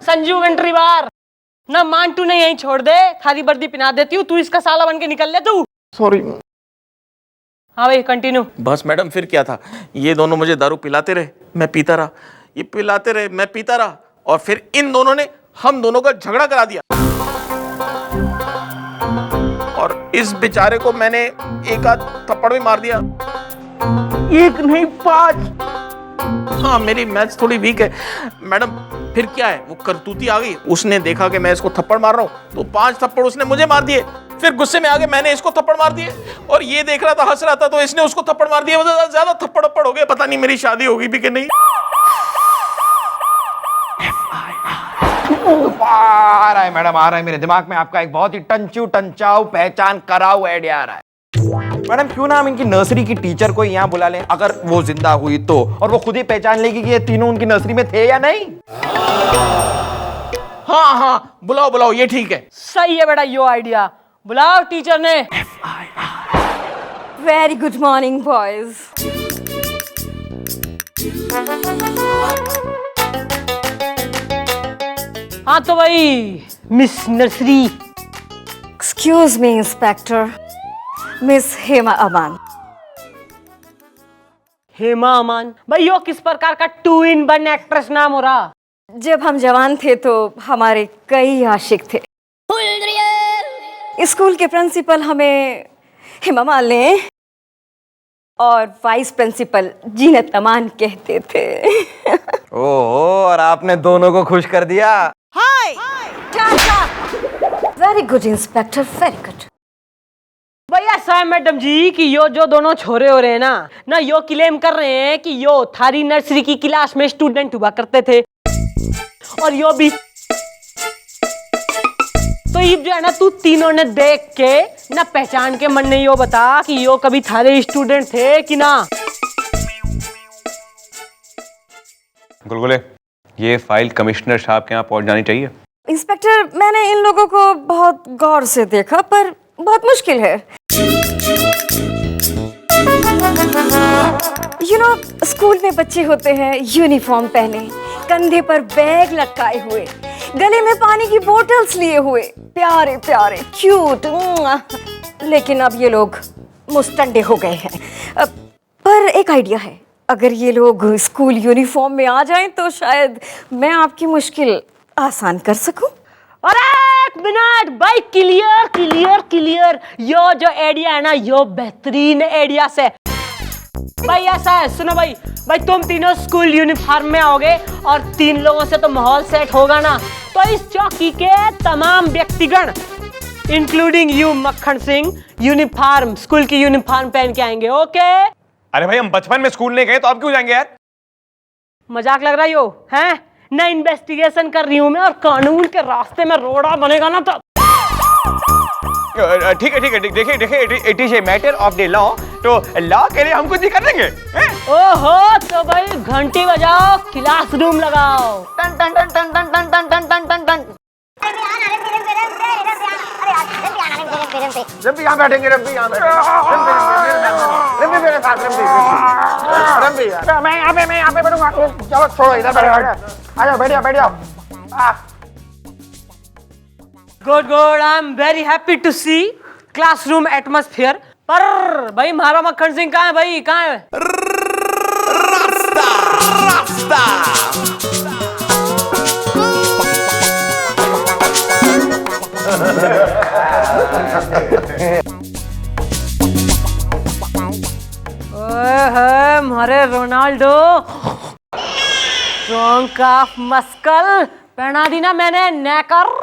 संजू घंटरीवार ना, मांटू ने यहीं छोड़ दे, थाली बर्दी पिना देती हूँ, तू इसका साला बन के निकल ले तू। सॉरी। हाँ भाई कंटिन्यू। बस मैडम फिर क्या था, ये दोनों मुझे दारू पिलाते रहे, मैं पीता रहा, ये पिलाते रहे, मैं पीता रहा, और फिर इन दोनों ने हम दोनों का झगड़ा करा दिया। और इस बेचारे को मैंने एक आध थप्पड़ भी मार दिया। एक नहीं 5। हाँ मेरी मैथ्स थोड़ी वीक है मैडम। फिर क्या है, वो करतूती आ गई, उसने देखा कि मैं इसको थप्पड़ मार रहा हूँ तो 5 थप्पड़ उसने मुझे मार दिए। फिर गुस्से में आके मैंने इसको थप्पड़ मार दिए, और ये देख रहा था हंस रहा था तो इसने उसको थप्पड़ मार दिया। मतलब ज्यादा थप्पड़ हो गए, पता नहीं मेरी शादी होगी भी कि नहीं। आ रहा है मैडम, आ रहा है मेरे दिमाग में आपका एक बहुत ही टंचाऊ पहचान कराऊ आइडिया आ रहा है। मैडम क्यों ना हम इनकी नर्सरी की टीचर को यहाँ बुला लें, अगर वो जिंदा हुई तो, और वो खुद ही पहचान लेगी कि ये तीनों उनकी नर्सरी में थे या नहीं। हाँ बुलाओ, ये ठीक है। सही है बेटा यो आइडिया, बुलाओ टीचर ने। Very good morning boys. हाँ तो भाई miss nursery. Excuse me inspector, miss Hema Aman. Hema Aman भाई, यो किस प्रकार का 2 in 1 एक्ट्रेस नाम हो रहा? जब हम जवान थे तो हमारे कई आशिक थे। स्कूल के प्रिंसिपल हमें हेमा मालिनी और वाइस प्रिंसिपल जीनत अमान कहते थे। ओहो, और आपने दोनों को खुश कर दिया। Hi very good inspector, very good. भैया ऐसा है मैडम जी कि यो जो दोनों छोरे हो रहे हैं ना यो क्लेम कर रहे हैं कि यो थारी नर्सरी की क्लास में स्टूडेंट हुआ करते थे, और यो भी। तो ये जो है ना, तू तीनों ने देख के ना पहचान के मन ने यो बता कि यो कभी थारे स्टूडेंट थे कि ना। गुलगुले, ये फाइल कमिश्नर साहब के यहाँ पहुंच जानी चाहिए। इंस्पेक्टर, मैंने इन लोगों को बहुत गौर से देखा पर बहुत मुश्किल है। स्कूल में बच्चे होते हैं यूनिफॉर्म पहने, कंधे पर बैग लटकाए हुए, गले में पानी की बोतल्स लिए हुए, प्यारे प्यारे क्यूट। लेकिन अब ये लोग मुस्तंडे हो गए हैं। पर एक आइडिया है, अगर ये लोग स्कूल यूनिफॉर्म में आ जाएं तो शायद मैं आपकी मुश्किल आसान कर सकूं। अरे एक मिनट भाई, क्लियर। यो जो आइडिया है ना, यो बेहतरीन आइडिया से। भाई ऐसा है, सुनो भाई, तुम तीनों स्कूल यूनिफॉर्म में आओगे और 3 लोगों से तो माहौल सेट होगा ना। तो इस चौकी के तमाम व्यक्तिगण इंक्लूडिंग यू मक्खन सिंह यूनिफॉर्म, स्कूल की यूनिफॉर्म पहन के आएंगे। ओके? अरे भाई हम बचपन में स्कूल नहीं गए तो अब क्यों जाएंगे यार? मजाक लग रहा है हैं? ना इन्वेस्टिगेशन कर रही हूं मैं, और कानून के रास्ते में रोड़ा बनेगा ना तो। ठीक है देखिए it is a matter of the law, तो लॉ के लिए हम कुछ भी कर देंगे। ओहो, तो भाई घंटी बजाओ, क्लासरूम लगाओ। टन टन टन टन टन टन टन टन टन टन टन। रम्बी यहाँ बैठेंगे, रम्बी यहाँ बैठेंगे, रम्बी मेरे साथ, रम्बी मैं यहाँ पे बैठूंगा। चलो छोड़ो, इधर बैठो, आ जाओ, बैठ जाओ। Good, I am very happy to see classroom atmosphere. पर भाई हमारा मक्खन सिंह कहाँ है भाई, कहाँ है? रास्ता ओए हमारे रोनाल्डो स्ट्रॉन्ग ऑफ मस्कल पहना दी ना मैंने नेकर।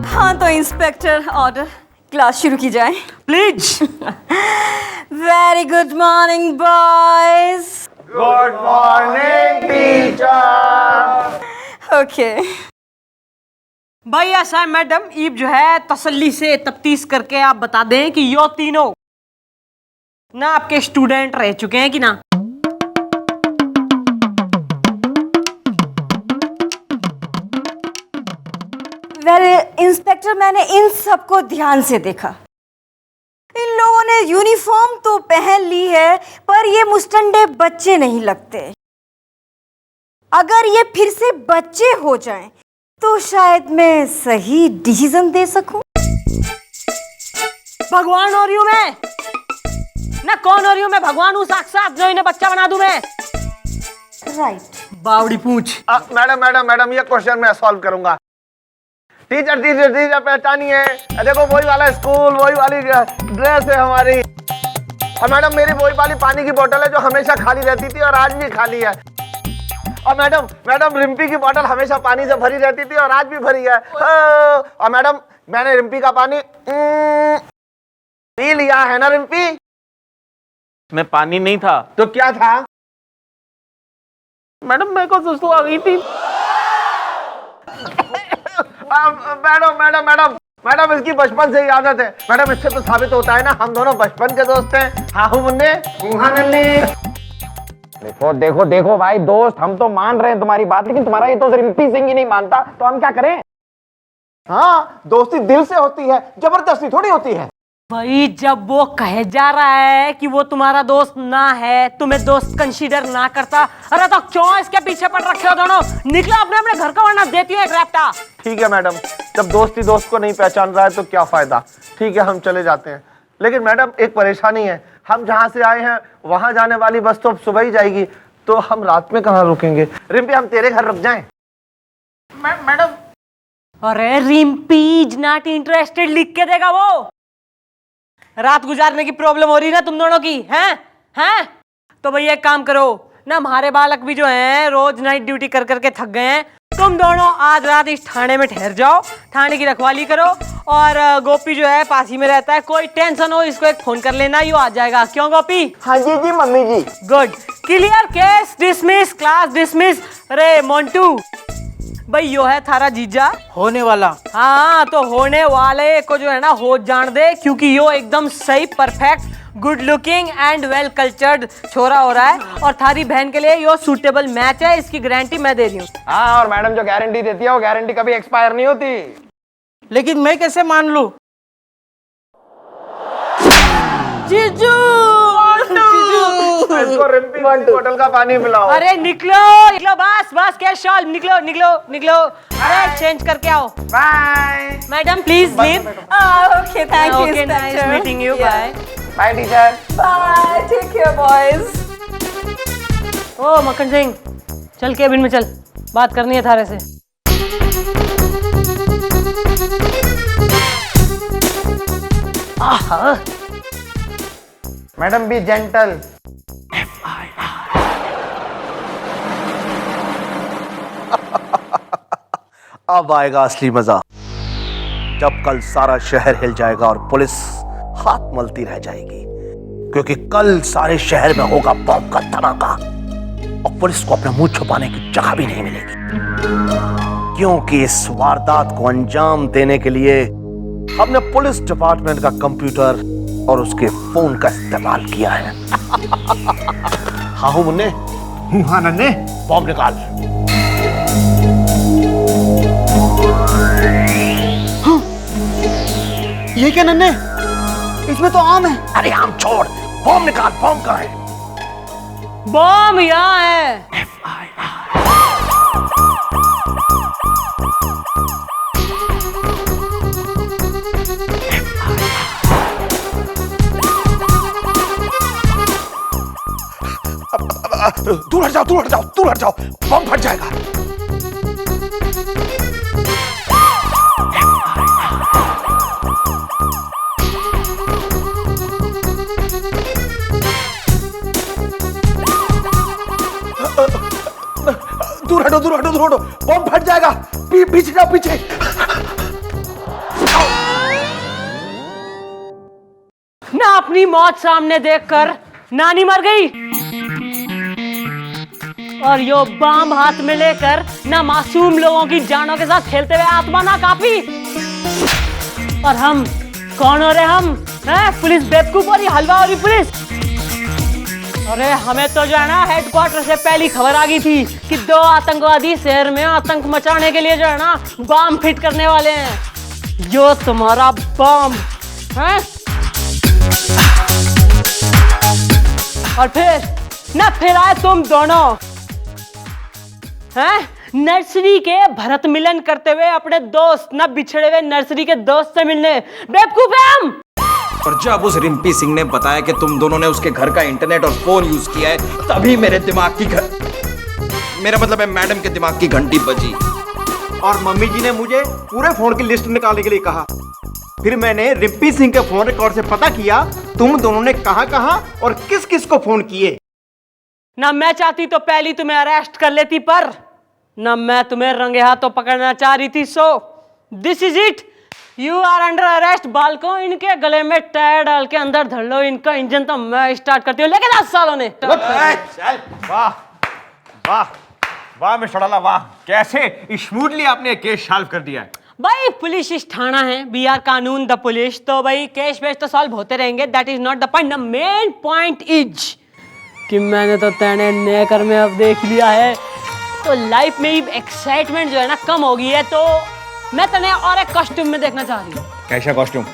हाँ इंस्पेक्टर ऑर्डर, क्लास शुरू की जाए please. Very good morning boys. Good morning teacher. Okay भाई ऐसा है मैडम, ईब जो है तसल्ली से तफ्तीश करके आप बता दें कि यो तीनों ना आपके स्टूडेंट रह चुके हैं कि ना। वेल इंस्पेक्टर, मैंने इन सबको ध्यान से देखा। इन लोगों ने यूनिफॉर्म तो पहन ली है, पर ये मुस्टंडे बच्चे नहीं लगते। अगर ये फिर से बच्चे हो जाएं, तो शायद मैं सही डिसीजन दे सकूं। भगवान हो रही हूं मैं ना, कौन हो रही हूं मैं? भगवान हूं साक्षात, जो इन्हें बच्चा बना दूं मैं। राइट। बावड़ी पूछ। मैडम मैडम मैडम, ये क्वेश्चन मैं सॉल्व करूंगा। टीचर टीचर टीचर पहचानिए, देखो वही वाला स्कूल, वही वाली ड्रेस है हमारी। और मैडम मेरी वही वाली पानी की बोतल है जो हमेशा खाली रहती थी और आज भी खाली है। और मैडम मैडम रिम्पी की बोतल हमेशा पानी से भरी रहती थी और आज भी भरी है। और मैडम मैंने रिम्पी का पानी पी लिया है ना रिम्पी? में पानी नहीं था तो क्या था? मैडम मेरे को सुस्तू आ गई थी। मैडम मैडम मैडम मैडम, इसकी बचपन से ही आदत है। मैडम इससे तो साबित होता है ना हम दोनों बचपन के दोस्त हैं। हाँ मुन्ने, देखो देखो देखो भाई दोस्त, हम तो मान रहे हैं तुम्हारी बात, लेकिन तुम्हारा ये तो रिम्पी सिंह ही नहीं मानता, तो हम क्या करें? हाँ, दोस्ती दिल से होती है, जबरदस्ती थोड़ी होती है। भाई जब वो कहे जा रहा है कि वो तुम्हारा दोस्त ना है, तुम्हें दोस्त कंसीडर ना करता, अरे तो क्यों इसके पीछे पड़ रखे हो दोनों? निकलो अपने अपने घर का, वरना देती है एक रैप्टा। ठीक है मैडम, जब दोस्ती दोस्त को नहीं पहचान रहा है तो क्या फायदा। ठीक है हम चले जाते हैं, लेकिन मैडम एक परेशानी है। हम जहाँ से आए हैं वहां जाने वाली बस तो सुबह ही जाएगी, तो हम रात में कहाँ रुकेंगे? रिम्पी हम तेरे घर रुक जाएं? मैडम अरे रिम्पी इज नॉट इंटरेस्टेड लिख के देगा वो। रात गुजारने की प्रॉब्लम हो रही है ना तुम दोनों की, हैं? तो भैया एक काम करो ना, हमारे बालक भी जो हैं रोज नाइट ड्यूटी कर करके थक गए हैं। तुम दोनों आज रात इस थाने में ठहर जाओ, थाने की रखवाली करो। और गोपी जो है पास ही में रहता है, कोई टेंशन हो इसको एक फोन कर लेना, यो आ जाएगा। क्यों गोपी? हाँ जी जी mummy ji. Good, clear case, dismiss, class dismiss. अरे मोन्टू भाई, यो है थारा जीजा होने वाला। हाँ, तो होने वाले को जो है ना हो जान दे, क्योंकि यो एकदम सही, perfect, good looking and well cultured छोरा हो रहा है। और थारी बहन के लिए यो सूटेबल मैच है, इसकी गारंटी मैं दे रही हूँ। हाँ, और मैडम जो गारंटी देती है वो गारंटी कभी एक्सपायर नहीं होती। लेकिन मैं कैसे मान लूं? जीजू इसको रिम्पी की बोतल का पानी पिलाओ। अरे निकलो निकलो, बस बस, क्या शॉल, निकलो निकलो निकलो। अरे चेंज करके आओ। Bye madam please leave. Okay, thank you okay, nice meeting you. Bye bye teacher. Bye, take care boys. ओ मक्खन सिंह, चल केबिन में चल, बात करनी है थारे से। आहा, मैडम बी जेंटल। अब आएगा असली मजा, जब कल सारा शहर हिल जाएगा और पुलिस हाथ मलती रह जाएगी, क्योंकि कल सारे शहर में होगा बम का धमाका और पुलिस को अपना मुंह छुपाने की जगह भी नहीं मिलेगी। क्योंकि इस वारदात को अंजाम देने के लिए हमने पुलिस डिपार्टमेंट का कंप्यूटर और उसके फोन का इस्तेमाल किया है। हाँ हूं मुन्ने। हाँ नन्हे। बॉम्ब निकाल। ये क्या नन्हे? इसमें तो आम है। अरे आम छोड़, बॉम्ब निकाल। बॉम्ब कहाँ है? बॉम्ब यहाँ है। दूर हट जाओ, दूर हट जाओ, दूर हट जाओ, बम फट जाएगा। दूर हटो, दूर हटो, दूर हटो, बम फट जाएगा। पीछे जाओ, पीछे। अपनी मौत सामने देखकर नानी मर गई और यो बम हाथ में लेकर ना मासूम लोगों की जानों के साथ खेलते हुए आत्मा ना काफी। और हम कौन हो रहे हम हैं? पुलिस बेवकूफ और ये हलवा और ये पुलिस। अरे हमें तो जो है ना हेडक्वार्टर से पहली खबर आ गई थी कि 2 आतंकवादी शहर में आतंक मचाने के लिए जो है ना बम फिट करने वाले हैं। यो तुम्हारा बम है और फिर आए तुम दोनों हैं नर्सरी के भरत मिलन करते हुए अपने दोस्त न बिछड़े हुए नर्सरी के दोस्त से मिलने। बेवकूफ है हम। और जब उस रिम्पी सिंह ने बताया कि तुम दोनों ने उसके घर का इंटरनेट और फोन यूज किया है, तभी मेरे दिमाग की मेरा मतलब है मैडम के दिमाग की घंटी बजी। और मम्मी जी ने मुझे पूरे फोन की लिस्ट निकालने के लिए कहा। फिर मैंने रिम्पी सिंह के फोन रिकॉर्ड से पता किया तुम दोनों ने कहां और किस किस को फोन किए। ना मैं चाहती तो पहली तुम्हें अरेस्ट कर लेती, पर ना मैं तुम्हें रंगे हाथों पकड़ना चाह रही थी। So this is it, you are under arrest. बालकों, इनके गले में टायर डाल के अंदर धर लो। इनका इंजन तो मैं स्टार्ट करती हूँ, लेकिन 10 सालों ने। वाह वाह वाह मिस्टर डाला, वाह कैसे स्मूथली आपने केस सॉल्व कर दिया है। भाई पुलिस इस थाना है, वी आर कानून द पुलिस, तो भाई केस वेस तो सॉल्व होते रहेंगे। That is not the point. The main point is कि मैंने तो तेने नेकर में अब देख लिया है, तो लाइफ में एक्साइटमेंट जो है ना कम हो गई है। तो मैं तने और एक कॉस्ट्यूम में देखना चाह रही हूँ। कैसा कॉस्ट्यूम?